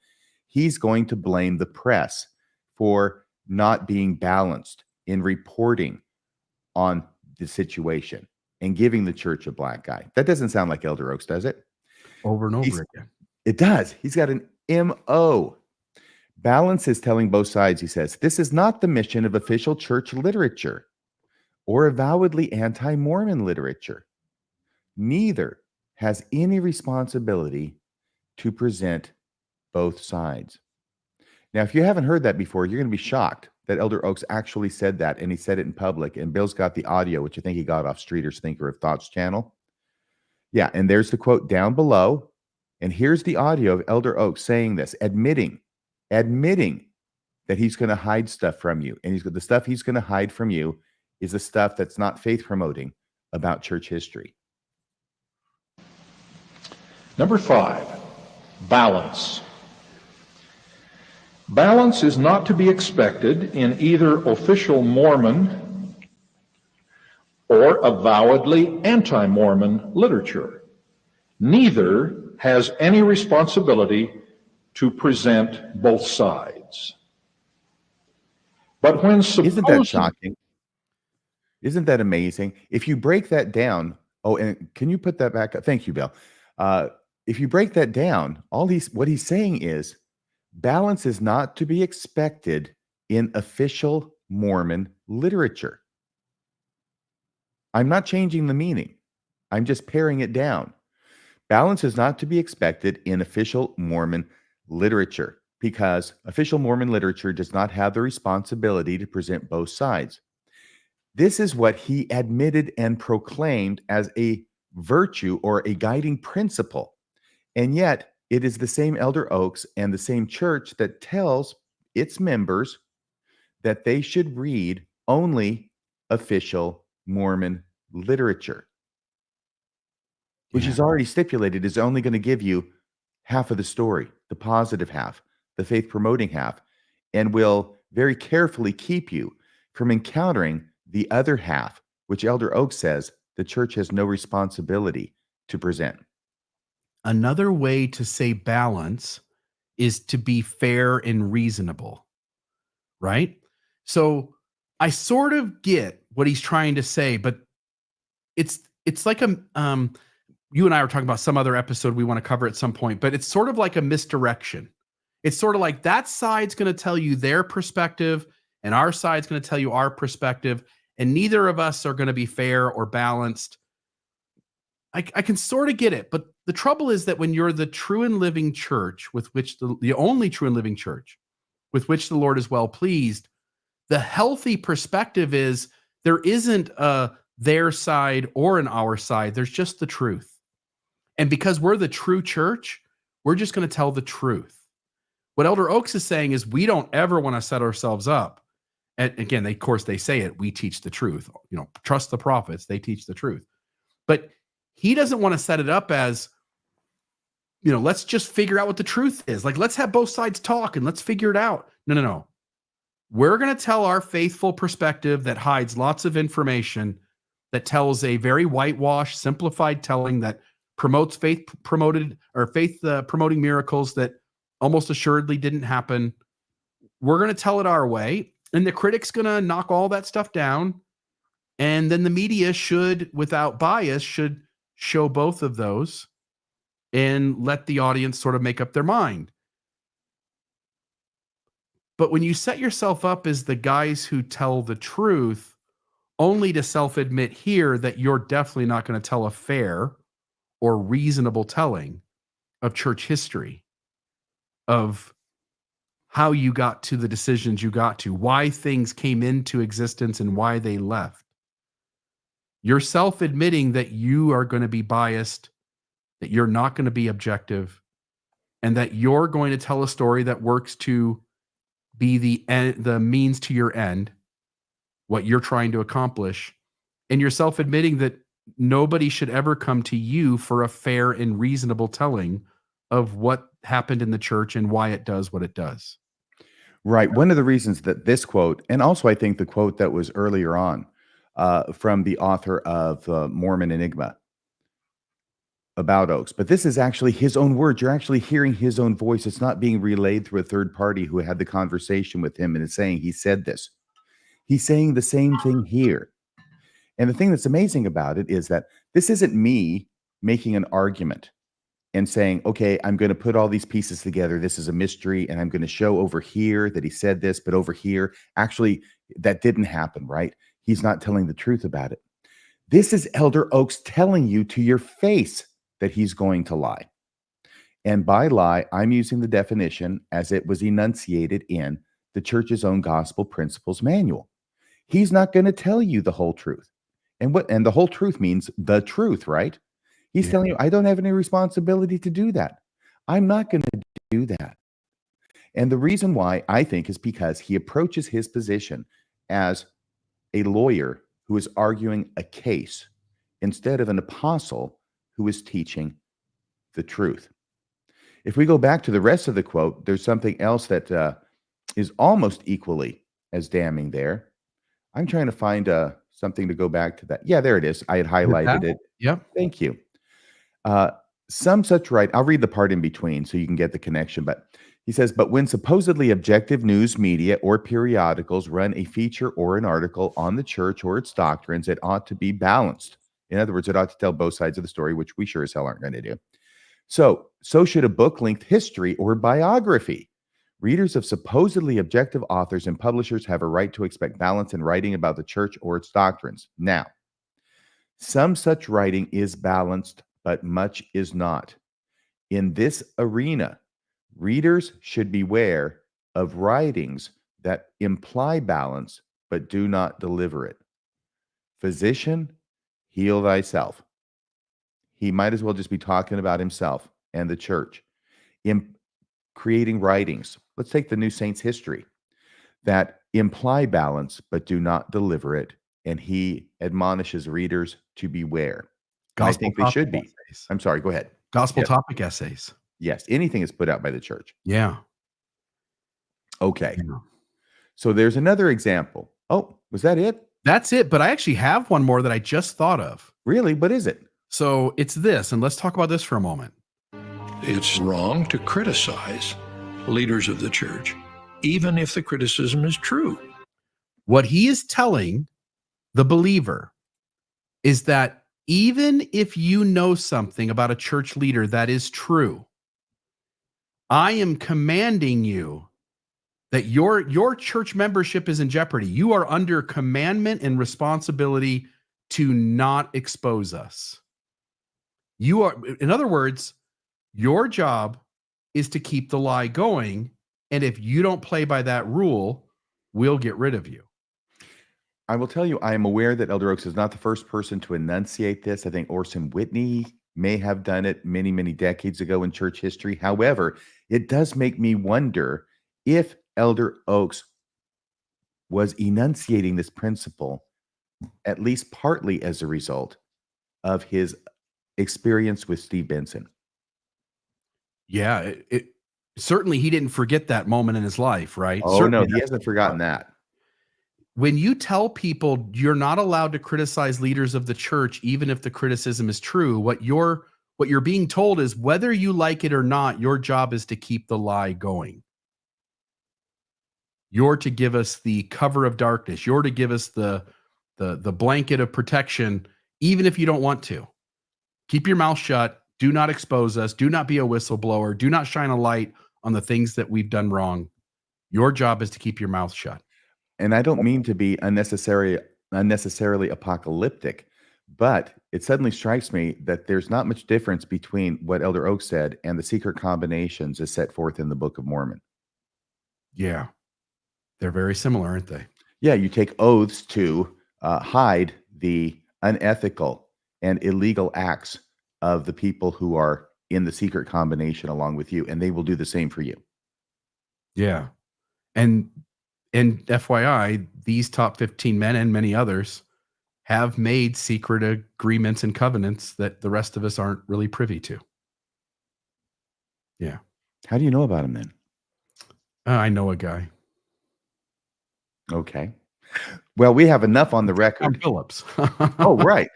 He's going to blame the press for not being balanced in reporting on the situation and giving the church a black eye. That doesn't sound like Elder Oaks, does it? Over and over again. It does. He's got an MO. Balance is telling both sides, he says, this is not the mission of official church literature or avowedly anti-Mormon literature. Neither has any responsibility to present both sides. Now, if you haven't heard that before, you're going to be shocked that Elder Oaks actually said that, and he said it in public. And Bill's got the audio, which I think he got off Streeter's Thinker of Thoughts channel. Yeah, and there's the quote down below. And here's the audio of Elder Oaks saying this, admitting that he's going to hide stuff from you. And the stuff he's going to hide from you is the stuff that's not faith promoting about church history. Number 5, balance. Balance is not to be expected in either official Mormon or avowedly anti-Mormon literature. Neither has any responsibility to present both sides. But when Isn't that shocking? Isn't that amazing? If you break that down, oh, and can you put that back up? Thank you, Bill. If you break that down, what he's saying is balance is not to be expected in official Mormon literature. I'm not changing the meaning. I'm just paring it down. Balance is not to be expected in official Mormon literature because official Mormon literature does not have the responsibility to present both sides. This is what he admitted and proclaimed as a virtue or a guiding principle. And yet, it is the same Elder Oaks and the same church that tells its members that they should read only official Mormon literature, which is already stipulated is only going to give you half of the story, the positive half, the faith promoting half, and will very carefully keep you from encountering the other half, which Elder Oaks says the church has no responsibility to present. Another way to say balance is to be fair and reasonable, right? So I sort of get what he's trying to say, but it's like you and I were talking about some other episode we want to cover at some point, but it's sort of like a misdirection. It's sort of like that side's going to tell you their perspective and our side's going to tell you our perspective, and neither of us are going to be fair or balanced. I can sort of get it, but the trouble is that when you're the true and living church with which the only true and living church with which the Lord is well pleased, the healthy perspective is there isn't a their side or an our side. There's just the truth. And because we're the true church, we're just going to tell the truth. What Elder Oaks is saying is we don't ever want to set ourselves up. And again, of course, they say it, we teach the truth. You know, trust the prophets, they teach the truth. But he doesn't want to set it up as, you know, let's just figure out what the truth is. Like, let's have both sides talk and let's figure it out. No. We're going to tell our faithful perspective that hides lots of information, that tells a very whitewashed, simplified telling that promotes faith promoting miracles that almost assuredly didn't happen. We're going to tell it our way, and the critic's going to knock all that stuff down. And then the media should, without bias, should show both of those and let the audience sort of make up their mind. But when you set yourself up as the guys who tell the truth, only to self-admit here that you're definitely not going to tell a fair or reasonable telling of church history, of how you got to the decisions you got to, why things came into existence and why they left. You're self-admitting that you are going to be biased, that you're not going to be objective, and that you're going to tell a story that works to be the means to your end, what you're trying to accomplish. And you're self-admitting that nobody should ever come to you for a fair and reasonable telling of what happened in the church and why it does what it does. Right. One of the reasons that this quote, and also I think the quote that was earlier on from the author of Mormon Enigma about Oaks, but this is actually his own words. You're actually hearing his own voice. It's not being relayed through a third party who had the conversation with him and is saying he said this. He's saying the same thing here. And the thing that's amazing about it is that this isn't me making an argument and saying, okay, I'm going to put all these pieces together. This is a mystery. And I'm going to show over here that he said this, but over here, actually, that didn't happen, right? He's not telling the truth about it. This is Elder Oaks telling you to your face that he's going to lie. And by lie, I'm using the definition as it was enunciated in the church's own gospel principles manual. He's not going to tell you the whole truth. And the whole truth means the truth, right? He's telling you, I don't have any responsibility to do that. I'm not going to do that. And the reason why I think is because he approaches his position as a lawyer who is arguing a case instead of an apostle who is teaching the truth. If we go back to the rest of the quote, there's something else that is almost equally as damning there. I'm trying to find something to go back to that. Yeah, there it is. I had highlighted it. Yep. Thank you. Some such right. I'll read the part in between so you can get the connection. But he says, but when supposedly objective news media or periodicals run a feature or an article on the church or its doctrines, it ought to be balanced. In other words, it ought to tell both sides of the story, which we sure as hell aren't going to do. So should a book-length history or biography. Readers of supposedly objective authors and publishers have a right to expect balance in writing about the church or its doctrines. Now, some such writing is balanced, but much is not. In this arena, readers should beware of writings that imply balance, but do not deliver it. Physician, heal thyself. He might as well just be talking about himself and the church. In creating writings, let's take the New Saints history, that imply balance, but do not deliver it. And he admonishes readers to beware. And I think they should be. Essays. I'm sorry, go ahead. Gospel Yes. topic essays. Yes, anything is put out by the church. Yeah. Okay. Yeah. So there's another example. Oh, was that it? That's it. But I actually have one more that I just thought of. Really? What is it? So it's this, and let's talk about this for a moment. It's wrong to criticize leaders of the church, even if the criticism is true. What he is telling the believer is that even if you know something about a church leader that is true, I am commanding you that your church membership is in jeopardy. You are under commandment and responsibility to not expose us. You are, in other words, your job is to keep the lie going. And if you don't play by that rule, we'll get rid of you. I will tell you, I am aware that Elder Oaks is not the first person to enunciate this. I think Orson Whitney may have done it many, many decades ago in church history. However, it does make me wonder if Elder Oaks was enunciating this principle, at least partly as a result of his experience with Steve Benson. Yeah, it certainly he didn't forget that moment in his life, right? Oh, Certainly no, he hasn't forgotten that. when you tell people you're not allowed to criticize leaders of the church, even if the criticism is true, what you're being told is whether you like it or not, your job is to keep the lie going. You're to give us the cover of darkness. You're to give us the blanket of protection, even if you don't want to. Keep your mouth shut. Do not expose us. Do not be a whistleblower. Do not shine a light on the things that we've done wrong. Your job is to keep your mouth shut. And I don't mean to be unnecessarily apocalyptic, but it suddenly strikes me that there's not much difference between what Elder Oaks said and the secret combinations as set forth in the Book of Mormon. Yeah. They're very similar, aren't they? Yeah, you take oaths to hide the unethical and illegal acts of the people who are in the secret combination along with you, and they will do the same for you. Yeah. And FYI, these top 15 men and many others have made secret agreements and covenants that the rest of us aren't really privy to. Yeah. How do you know about them then? I know a guy. Okay. Well, we have enough on the Tom record. Phillips. Oh, right.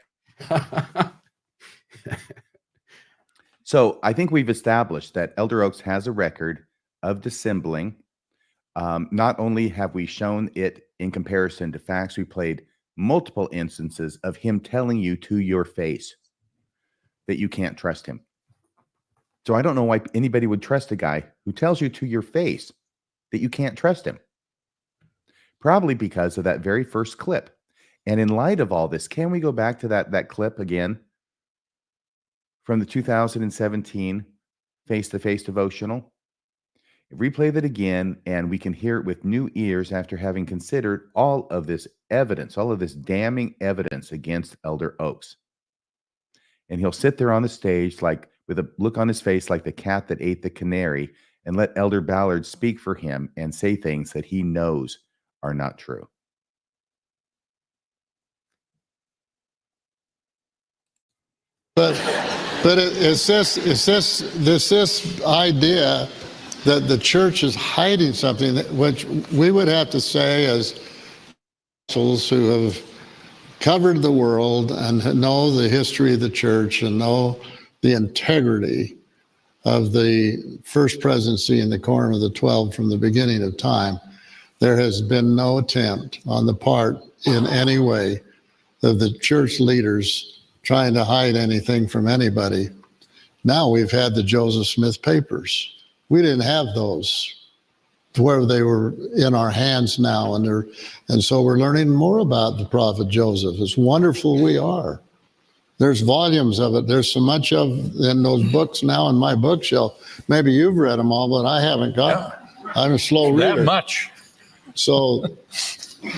So I think we've established that Elder Oaks has a record of dissembling. Not only have we shown it in comparison to facts, we played multiple instances of him telling you to your face that you can't trust him. So I don't know why anybody would trust a guy who tells you to your face that you can't trust him. Probably because of that very first clip. And in light of all this, can we go back to that clip again from the 2017 face-to-face devotional? Replay that again, and we can hear it with new ears after having considered all of this evidence, all of this damning evidence against Elder Oaks. And he'll sit there on the stage like with a look on his face like the cat that ate the canary and let Elder Ballard speak for him and say things that he knows are not true. But But it's this idea that the church is hiding something, which we would have to say as apostles who have covered the world and know the history of the church and know the integrity of the First Presidency and the Quorum of the 12 from the beginning of time. There has been no attempt on the part in any way of the church leaders trying to hide anything from anybody. Now we've had the Joseph Smith papers. We didn't have those where they were in our hands now. And so we're learning more about the prophet Joseph. It's wonderful we are. There's volumes of it. There's so much of in those books now in my bookshelf. Maybe you've read them all, but I haven't got. I'm a slow reader. That much. So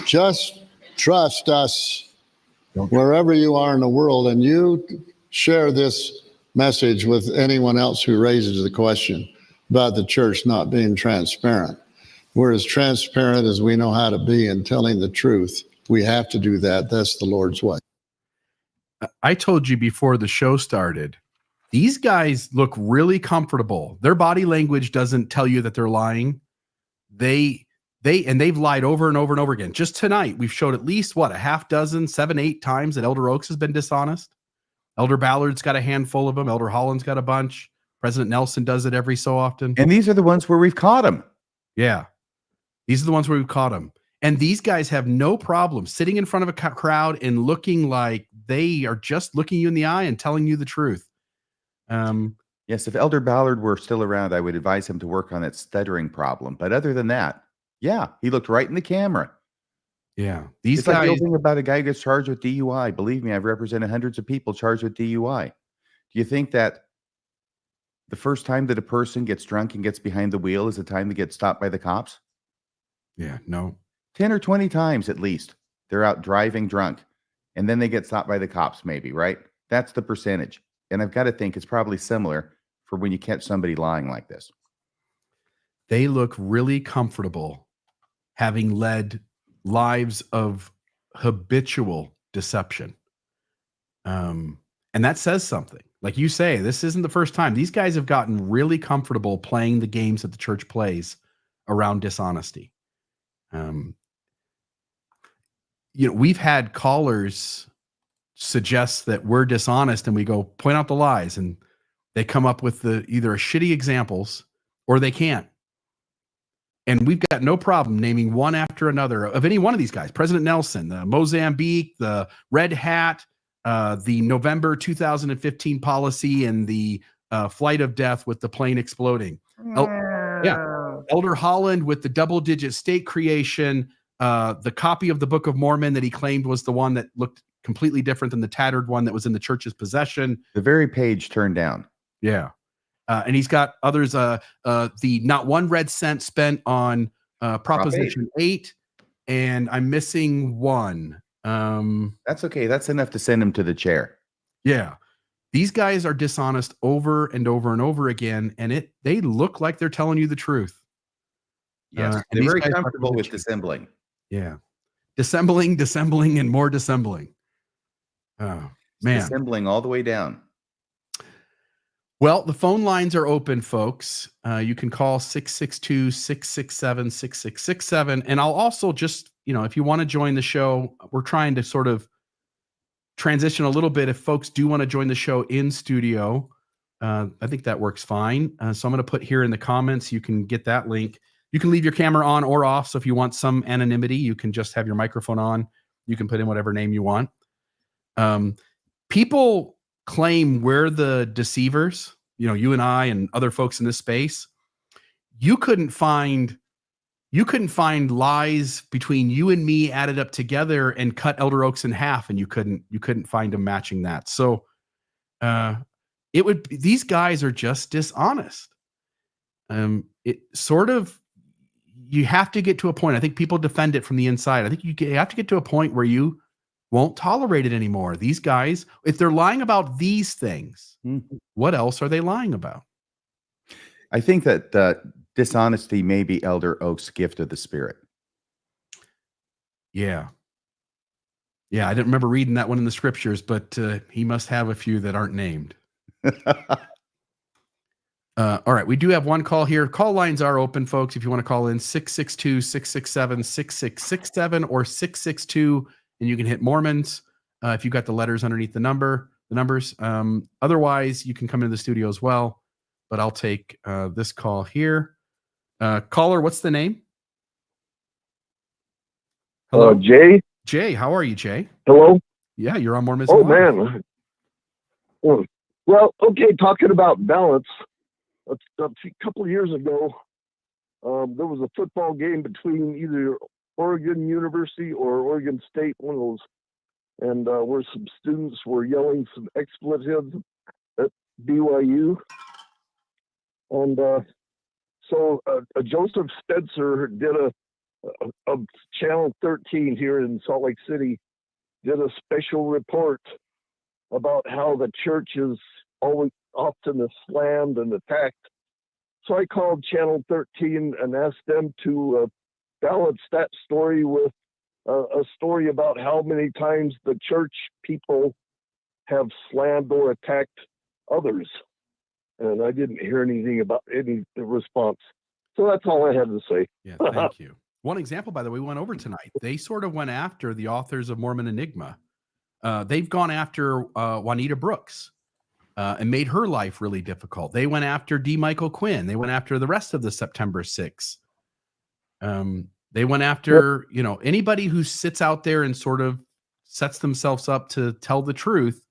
just trust us wherever you are in the world, and you share this message with anyone else who raises the question about the church not being transparent. We're as transparent as we know how to be in telling the truth. We have to do that. That's the Lord's way. I told you before the show started, these guys look really comfortable. Their body language doesn't tell you that they're lying. They've lied over and over and over again. Just tonight, we've showed at least a half dozen, 7, 8 times that Elder Oaks has been dishonest. Elder Ballard's got a handful of them. Elder Holland's got a bunch. President Nelson does it every so often. And these are the ones where we've caught them. Yeah. These are the ones where we've caught them. And these guys have no problem sitting in front of a crowd and looking like they are just looking you in the eye and telling you the truth. Yes, if Elder Ballard were still around, I would advise him to work on that stuttering problem. But other than that, yeah, he looked right in the camera. Yeah. It's like the old thing about a guy who gets charged with DUI. Believe me, I've represented hundreds of people charged with DUI. Do you think that the first time that a person gets drunk and gets behind the wheel is the time to get stopped by the cops? Yeah, no. 10 or 20 times at least. They're out driving drunk. And then they get stopped by the cops, maybe, right? That's the percentage. And I've got to think it's probably similar for when you catch somebody lying like this. They look really comfortable having led lives of habitual deception. And that says something. Like you say, this isn't the first time. These guys have gotten really comfortable playing the games that the church plays around dishonesty. We've had callers suggest that we're dishonest, and we go point out the lies, and they come up with either shitty examples or they can't. And we've got no problem naming one after another of any one of these guys. President Nelson, the Mozambique, the Red Hat, the November 2015 policy, and the flight of death with the plane exploding. Elder Holland with the double-digit state creation, the copy of the Book of Mormon that he claimed was the one that looked completely different than the tattered one that was in the church's possession. The very page turned down. Yeah. And he's got others, the not one red cent spent on Proposition 8, and I'm missing one. That's okay. That's enough to send him to the chair. Yeah. These guys are dishonest over and over and over again, and they look like they're telling you the truth. Yes. They're very comfortable with dissembling. Yeah. Dissembling, and more dissembling. Oh, man. Dissembling all the way down. Well, the phone lines are open, folks. You can call 662-667-6667. And I'll also just, if you want to join the show, we're trying to sort of transition a little bit. If folks do want to join the show in studio, I think that works fine. So I'm going to put here in the comments, you can get that link. You can leave your camera on or off. So if you want some anonymity, you can just have your microphone on. You can put in whatever name you want. People claim we're the deceivers, you and I and other folks in this space. You couldn't find lies between you and me added up together and cut Elder Oaks in half, and you couldn't find them matching that. So these guys are just dishonest. You have to get to a point. I think people defend it from the inside. I think you have to get to a point where you won't tolerate it anymore. These guys, if they're lying about these things, what else are they lying about? I think that dishonesty may be Elder Oak's gift of the Spirit. Yeah. Yeah, I didn't remember reading that one in the scriptures, but he must have a few that aren't named. All right. We do have one call here. Call lines are open, folks. If you want to call in 662-667-6667 or 662, and you can hit Mormons if you got the letters underneath the numbers. Otherwise, you can come into the studio as well. But I'll take this call here. Caller, what's the name? Hello, Jay. Jay, how are you, Jay? Hello. Yeah, you're on Mormonism. Oh Live. man. Well, okay. Talking about balance. A couple of years ago, there was a football game between either Oregon University or Oregon State, one of those, and where some students were yelling some expletives at BYU, and so Joseph Spencer did a Channel 13 here in Salt Lake City did a special report about how the church is always often slammed and attacked. So I called Channel 13 and asked them to balance that story with a story about how many times the church people have slammed or attacked others. And I didn't hear anything about any response. So that's all I had to say. Yeah, thank you. One example, by the way, we went over tonight. They sort of went after the authors of Mormon Enigma. They've gone after Juanita Brooks and made her life really difficult. They went after D. Michael Quinn. They went after the rest of the September 6. They went after, anybody who sits out there and sort of sets themselves up to tell the truth.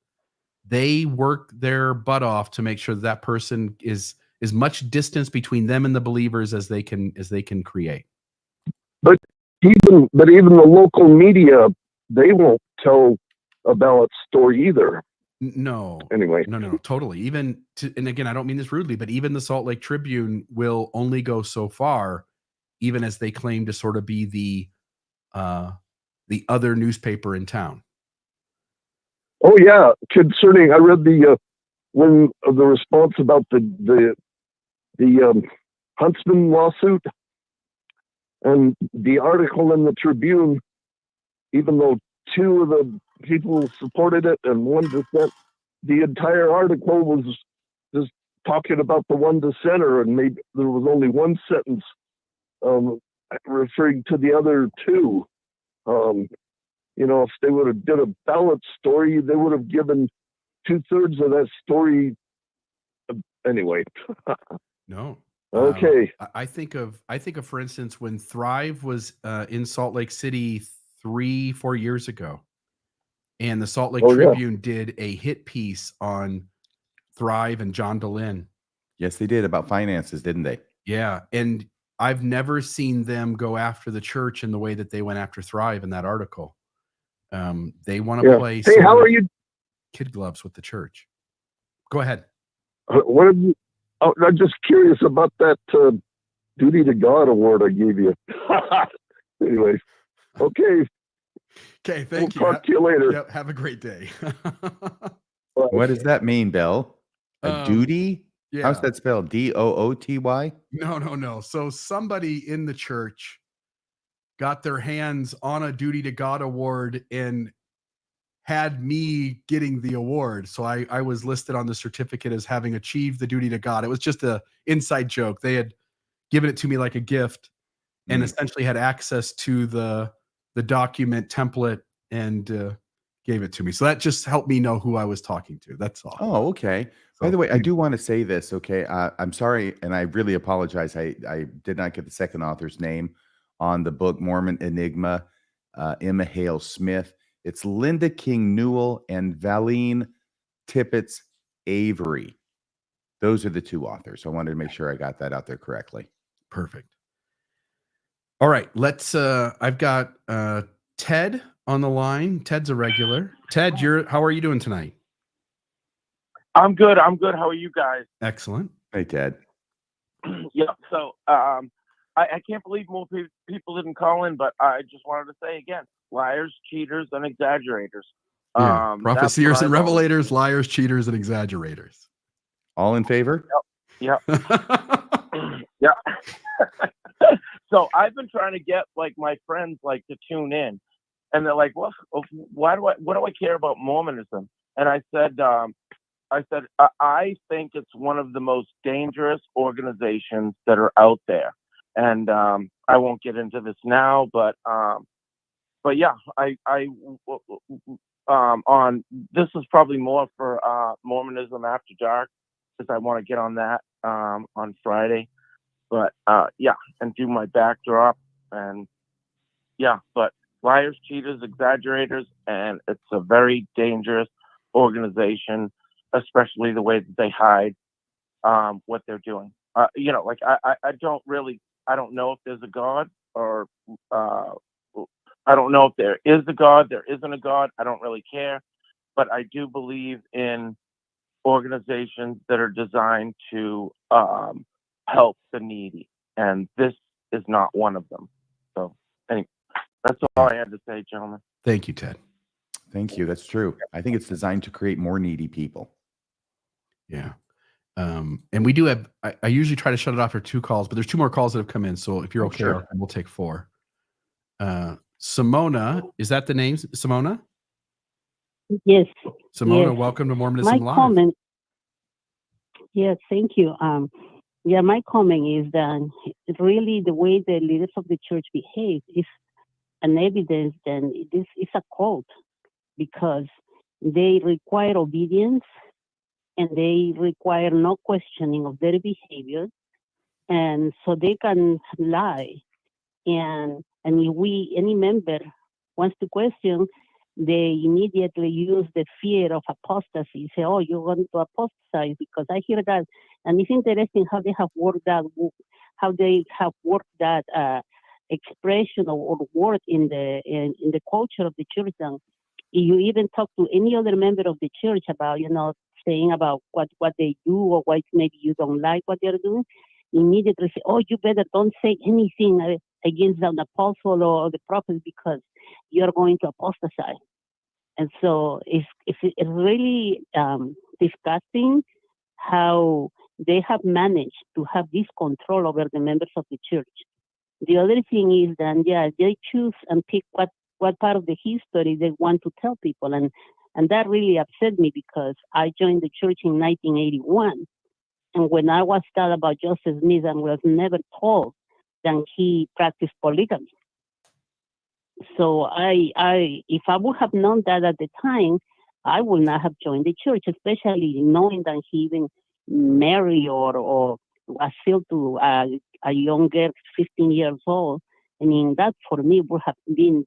They work their butt off to make sure that person is as much distance between them and the believers as they can create. But even the local media, they won't tell a ballot story either. No. Anyway. No, totally. And again, I don't mean this rudely, but even the Salt Lake Tribune will only go so far, even as they claim to sort of be the other newspaper in town. Oh yeah, concerning, I read the response about the Huntsman lawsuit, and the article in the Tribune, even though two of the people supported it and one dissent, the entire article was just talking about the one dissenter, and maybe there was only one sentence referring to the other two. If they would have did a ballot story, they would have given 2/3 of that story. Anyway. No. Okay. I think of, for instance, when Thrive was in Salt Lake City 3-4 years ago, and the Salt Lake Tribune did a hit piece on Thrive and John Dallin. Yes, they did, about finances, didn't they? Yeah. And I've never seen them go after the church in the way that they went after Thrive in that article. They want to play Hey, how are you? Kid gloves with the church. Go ahead. What have you? Oh, I'm just curious about that Duty to God award I gave you. Anyway, okay. Okay, thank you. Talk to you later. Yep, have a great day. What does that mean, Bill? A duty? Yeah. How's that spelled? D-O-O-T-Y? No. So somebody in the church got their hands on a Duty to God award and had me getting the award. So I was listed on the certificate as having achieved the duty to God. It was just a inside joke. They had given it to me like a gift and essentially had access to the document template and gave it to me. So that just helped me know who I was talking to. That's all. Oh, okay. By the way, I do want to say this, okay? I'm sorry, and I really apologize. I did not get the second author's name on the book Mormon Enigma, Emma Hale Smith. It's Linda King Newell and Valine Tippett Avery. Those are the two authors. I wanted to make sure I got that out there correctly. Perfect. All right, let's I've got Ted on the line. Ted's a regular. Ted, how are you doing tonight? I'm good. How are you guys? Excellent. Hey, Ted. Yeah. So I can't believe more people didn't call in, but I just wanted to say again, liars, cheaters, and exaggerators. Yeah. Prophecyers and revelators, liars, cheaters, and exaggerators. All in favor? Yep. Yeah. So I've been trying to get my friends to tune in, and they're like, "What? What do I care about Mormonism?" And I said, I said, I think it's one of the most dangerous organizations that are out there. And I won't get into this now, but yeah, on this is probably more for Mormonism After Dark, because I want to get on that on Friday. But yeah, and do my backdrop, and yeah, but liars, cheaters, exaggerators, and it's a very dangerous organization, especially the way that they hide what they're doing. You know, like I don't know if there's a God, or I don't know if there is a God, there isn't a God. I don't really care, but I do believe in organizations that are designed to help the needy, and this is not one of them. So anyway, that's all I had to say, gentlemen. Thank you, Ted. Thank you. That's true. I think it's designed to create more needy people. Yeah. And we do have, I usually try to shut it off for 2 calls, but there's 2 more calls that have come in. So if you're okay, sure. we'll take 4. Simona, is that the name? Simona? Yes. Simona, yes. welcome to Mormonism My Live. comment. Yes, thank you. Yeah, my comment is that really the way the leaders of the church behave is an evidence that this is a cult, because they require obedience and they require no questioning of their behavior, and so they can lie. And if any member wants to question, they immediately use the fear of apostasy. Say, "Oh, you're going to apostatize," because I hear that, and it's interesting how they have worked that expression or word in the culture of the church. And you even talk to any other member of the church about, saying about what they do, or what maybe you don't like what they're doing, immediately say, "Oh, you better don't say anything against an apostle or the prophet, because you're going to apostatize." And so it's really disgusting how they have managed to have this control over the members of the church. The other thing is that, yeah, they choose and pick what part of the history they want to tell people. And that really upset me, because I joined the church in 1981. And when I was taught about Joseph Smith, and was never told that he practiced polygamy. So if I would have known that at the time, I would not have joined the church, especially knowing that he even married or was still to a younger 15 years old. I mean, that for me would have been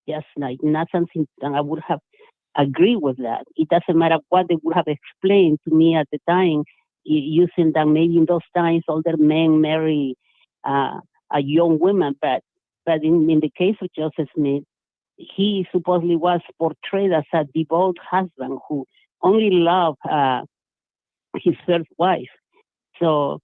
just like not something that I would have agreed with that. It doesn't matter what they would have explained to me at the time, using that maybe in those times older men marry a young woman, but in the case of Joseph Smith, he supposedly was portrayed as a devout husband who only loved his first wife. So,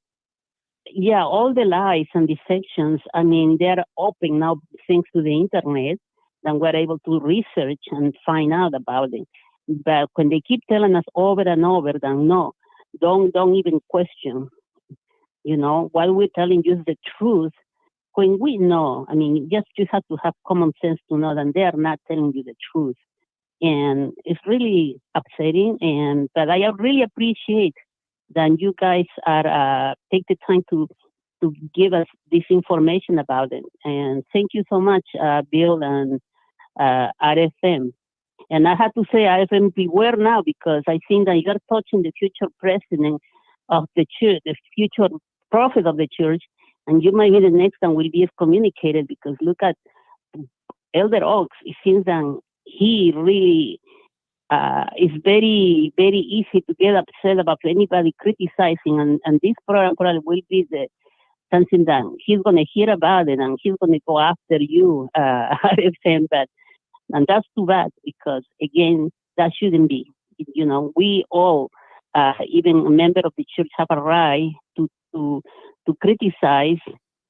yeah, all the lies and deceptions, I mean, they're open now thanks to the internet, and we're able to research and find out about it. But when they keep telling us over and over that no, don't even question, what we're telling you is the truth, when we know, I mean, you have to have common sense to know that they are not telling you the truth. And it's really upsetting. But I really appreciate that you guys are take the time to give us this information about it. And thank you so much, Bill and RFM. And I have to say, RFM, beware now, because I think that you're touching the future president of the church, the future prophet of the church, and you might be the next one will be excommunicated, because look at Elder Oaks. It seems that he really is very, very easy to get upset about anybody criticizing, and this program probably will be something that he's going to hear about it, and he's going to go after you, RFM, and that's too bad, because again, that shouldn't be. We all, even a member of the church, have a right to criticize.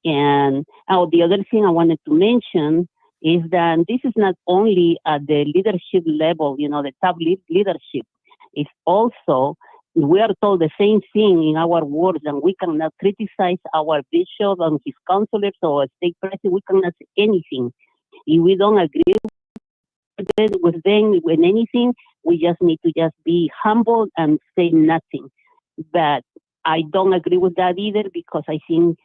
And the other thing I wanted to mention is that this is not only at the leadership level, the top leadership. It's also, we are told the same thing in our words, and we cannot criticize our bishop and his counselors or state president. We cannot say anything. If we don't agree with them with anything, We just need to just be humble and say nothing. But I don't agree with that either, because I think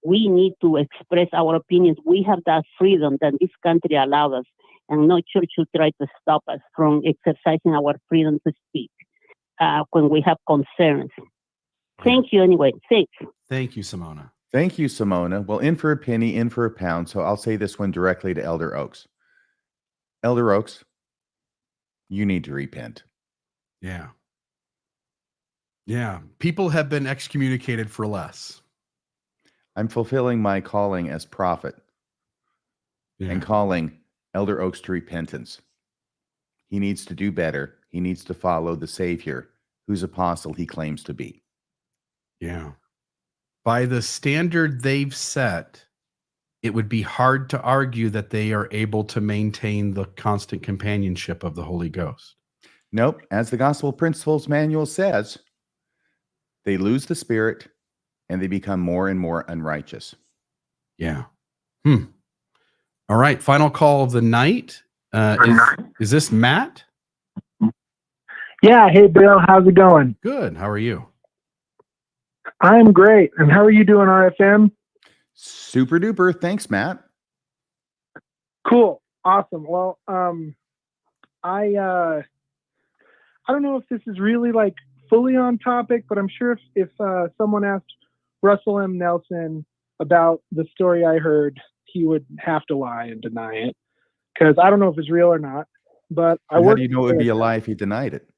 we need to express our opinions. We have that freedom that this country allows us, and no church should try to stop us from exercising our freedom to speak when we have concerns. Thank you anyway. Thanks. Thank you, Simona. Thank you, Simona. Well, in for a penny, in for a pound. So I'll say this one directly to Elder Oaks. Elder Oaks, you need to repent. Yeah. Yeah. People have been excommunicated for less. I'm fulfilling my calling as prophet and calling Elder Oaks to repentance. He needs to do better. He needs to follow the Savior, whose apostle he claims to be. Yeah. By the standard they've set, it would be hard to argue that they are able to maintain the constant companionship of the Holy Ghost. Nope. As the Gospel Principles Manual says, they lose the Spirit and they become more and more unrighteous. Yeah. All right. Final call of the night. Is this Matt? Yeah. Hey, Bill. How's it going? Good. How are you? I'm great. And how are you doing, RFM? Super duper. Thanks, Matt. Cool. Awesome. Well, I don't know if this is really like fully on topic, but I'm sure if someone asked Russell M. Nelson about the story I heard, he would have to lie and deny it, because I don't know if it's real or not. But How do you know it would be a lie if he denied it?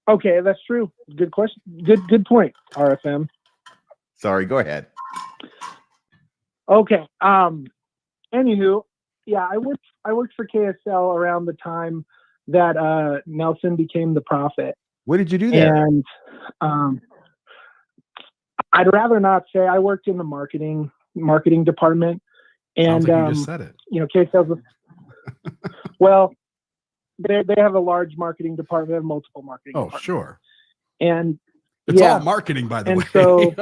Okay, that's true. Good question. Good point, RFM. Sorry, go ahead. Okay. Anywho, yeah, I worked for KSL around the time that Nelson became the prophet. What did you do there? And I'd rather not say. I worked in the marketing department. And Sounds like you just said it. You know, KSL. Well, they have a large marketing department. They have multiple marketing departments. Sure. And it's all marketing, by the way. So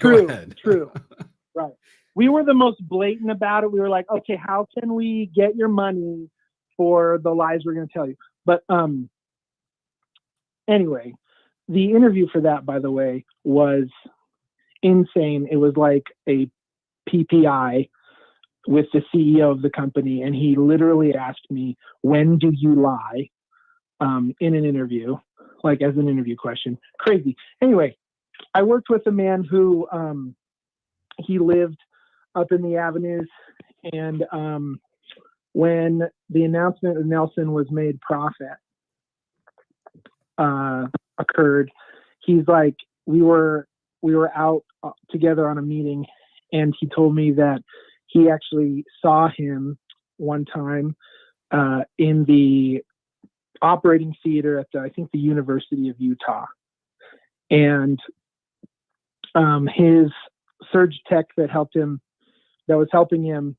Go ahead. True. Right. We were the most blatant about it. We were like, okay, how can we get your money for the lies we're going to tell you? But anyway, the interview for that, by the way, was insane. It was like a PPI with the CEO of the company, and he literally asked me, when do you lie, in an interview, like as an interview question. Crazy. Anyway, I worked with a man who he lived up in the avenues, and when the announcement of Nelson was made prophet occurred, he's like, we were out together on a meeting, and he told me that he actually saw him one time in the operating theater at I think the University of Utah, and his surge tech that was helping him,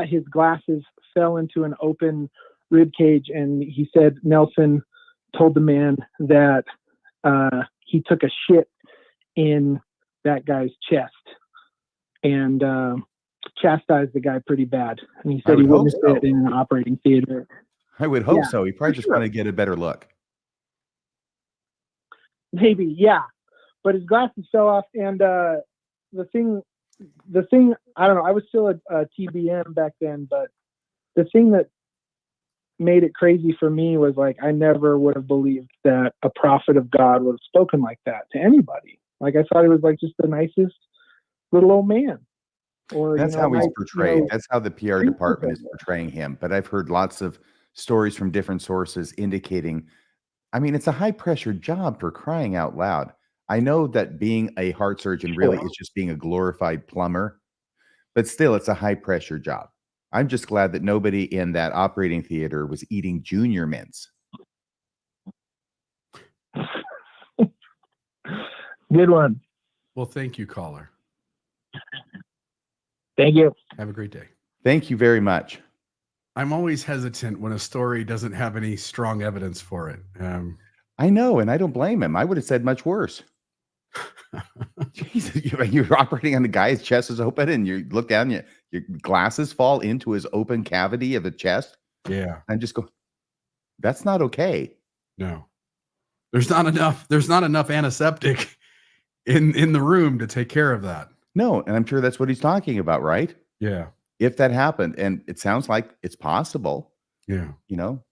his glasses fell into an open rib cage, and he said Nelson told the man that he took a shit in that guy's chest and chastised the guy pretty bad. And he said he witnessed it in an operating theater. I would hope so. He probably just wanted to get a better look. Maybe, yeah. But his glasses fell off, and the thing, I don't know. I was still a TBM back then, but the thing that made it crazy for me was like, I never would have believed that a prophet of God would have spoken like that to anybody. Like, I thought he was like just the nicest little old man. Or that's how he's portrayed. That's how the PR department is portraying him. But I've heard lots of stories from different sources indicating, I mean, it's a high pressure job, for crying out loud. I know that being a heart surgeon really is just being a glorified plumber, but still it's a high pressure job. I'm just glad that nobody in that operating theater was eating junior mints. Good one. Well, thank you, caller. Thank you. Have a great day. Thank you very much. I'm always hesitant when a story doesn't have any strong evidence for it. I know, and I don't blame him. I would have said much worse. Jesus, you're operating on the guy's chest is open, and you look down, your glasses fall into his open cavity of the chest. Yeah. And just go, that's not okay. No. There's not enough antiseptic in the room to take care of that. No, and I'm sure that's what he's talking about, right? Yeah. If that happened, and it sounds like it's possible. Yeah.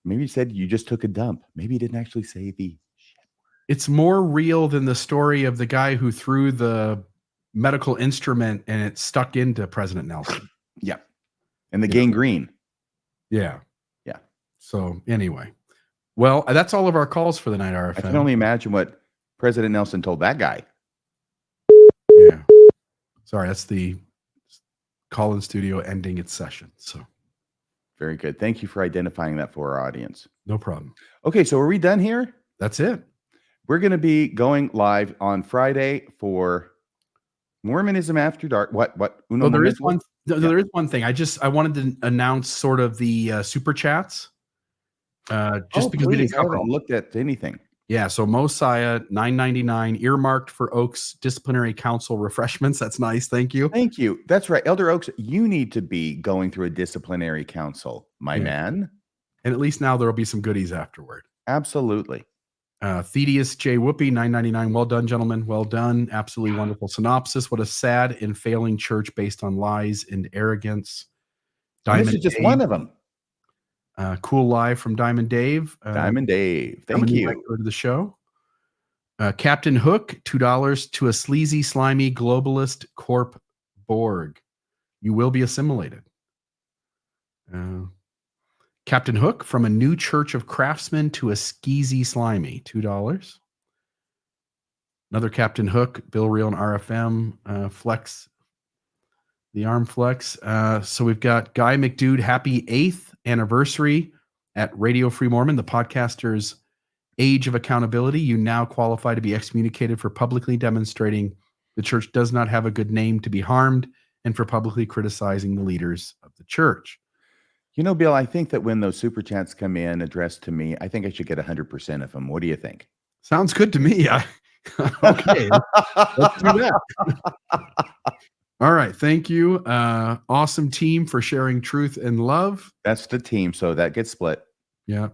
Maybe he said you just took a dump. Maybe he didn't actually say the shit. It's more real than the story of the guy who threw the medical instrument and it stuck into President Nelson. Yeah. And the gangrene. Yeah. Yeah. So anyway, well, that's all of our calls for the night, RFM. I can only imagine what President Nelson told that guy. Yeah. Sorry, that's the call-in studio ending its session. So very good. Thank you for identifying that for our audience. No problem. Okay, so are we done here? That's it. We're going to be going live on Friday for Mormonism After Dark. What? Well, there is one. There is one thing. I wanted to announce sort of the super chats. Just because we didn't cover haven't looked at anything. Yeah, so Mosiah, $9.99, earmarked for Oaks Disciplinary Council refreshments. That's nice. Thank you. Thank you. That's right. Elder Oaks, you need to be going through a disciplinary council, my man. And at least now there will be some goodies afterward. Absolutely. Thedius J. Whoopi, $9.99. Well done, gentlemen. Well done. Absolutely wonderful synopsis. What a sad and failing church based on lies and arrogance. This is just Dave. one of them. Cool live from Diamond Dave. Diamond Dave. Thank you. To the show. Captain Hook, $2 to a sleazy, slimy globalist corp Borg. You will be assimilated. Captain Hook, from a new church of craftsmen to a skeezy slimy, $2. Another Captain Hook, Bill Reel and RFM, flex, the arm flex. So we've got Guy McDude, happy 8th anniversary at Radio Free Mormon, the podcaster's age of accountability. You now qualify to be excommunicated for publicly demonstrating the church does not have a good name to be harmed and for publicly criticizing the leaders of the church. Bill, I think that when those super chats come in addressed to me, I think I should get 100% of them. What do you think? Sounds good to me. Okay, let's do that. All right. Thank you. Awesome team for sharing truth and love. That's the team. So that gets split. Yeah,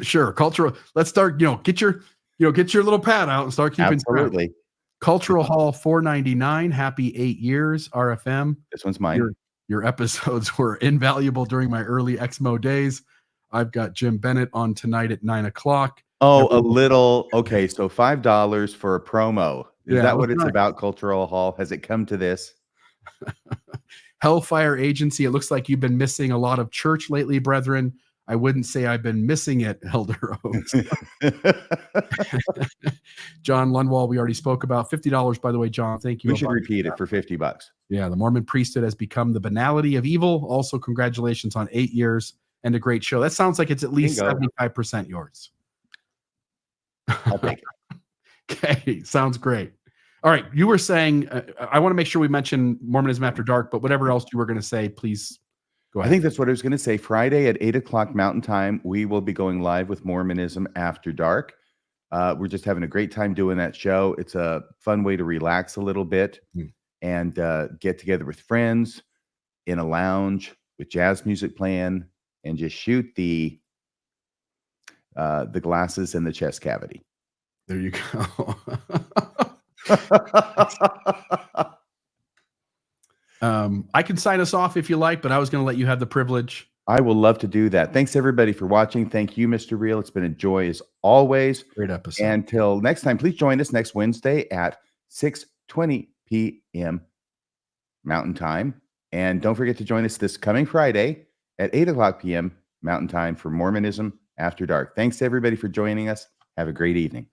sure. Cultural. Let's start, get your little pad out and start keeping Absolutely. track. Cultural Hall, $4.99. Happy 8 years. RFM. This one's mine. Your episodes were invaluable during my early Exmo days. I've got Jim Bennett on tonight at 9:00. Oh, a little. Okay. So $5 for a promo. Is that what it's nice. about, Cultural Hall? Has it come to this? Hellfire Agency. It looks like you've been missing a lot of church lately, brethren. I wouldn't say I've been missing it, Elder Oaks. John Lundwall, we already spoke about. $50, by the way, John. Thank you. We should repeat it for $50. Yeah, the Mormon priesthood has become the banality of evil. Also, congratulations on 8 years and a great show. That sounds like it's at least 75% yours. I'll take it. Okay, sounds great. All right, you were saying, I want to make sure we mention Mormonism After Dark, but whatever else you were going to say, please go ahead. I think that's what I was going to say. Friday at 8:00 Mountain Time, we will be going live with Mormonism After Dark. We're just having a great time doing that show. It's a fun way to relax a little bit and get together with friends in a lounge with jazz music playing and just shoot the glasses in the chest cavity. There you go. I can sign us off if you like, but I was going to let you have the privilege. I will love to do that. Thanks everybody for watching. Thank you, Mr. Reel. It's been a joy as always. Great episode. Until next time, please join us next Wednesday at 6:20 p.m. Mountain Time. And don't forget to join us this coming Friday at 8:00 p.m. Mountain Time for Mormonism After Dark. Thanks everybody for joining us. Have a great evening.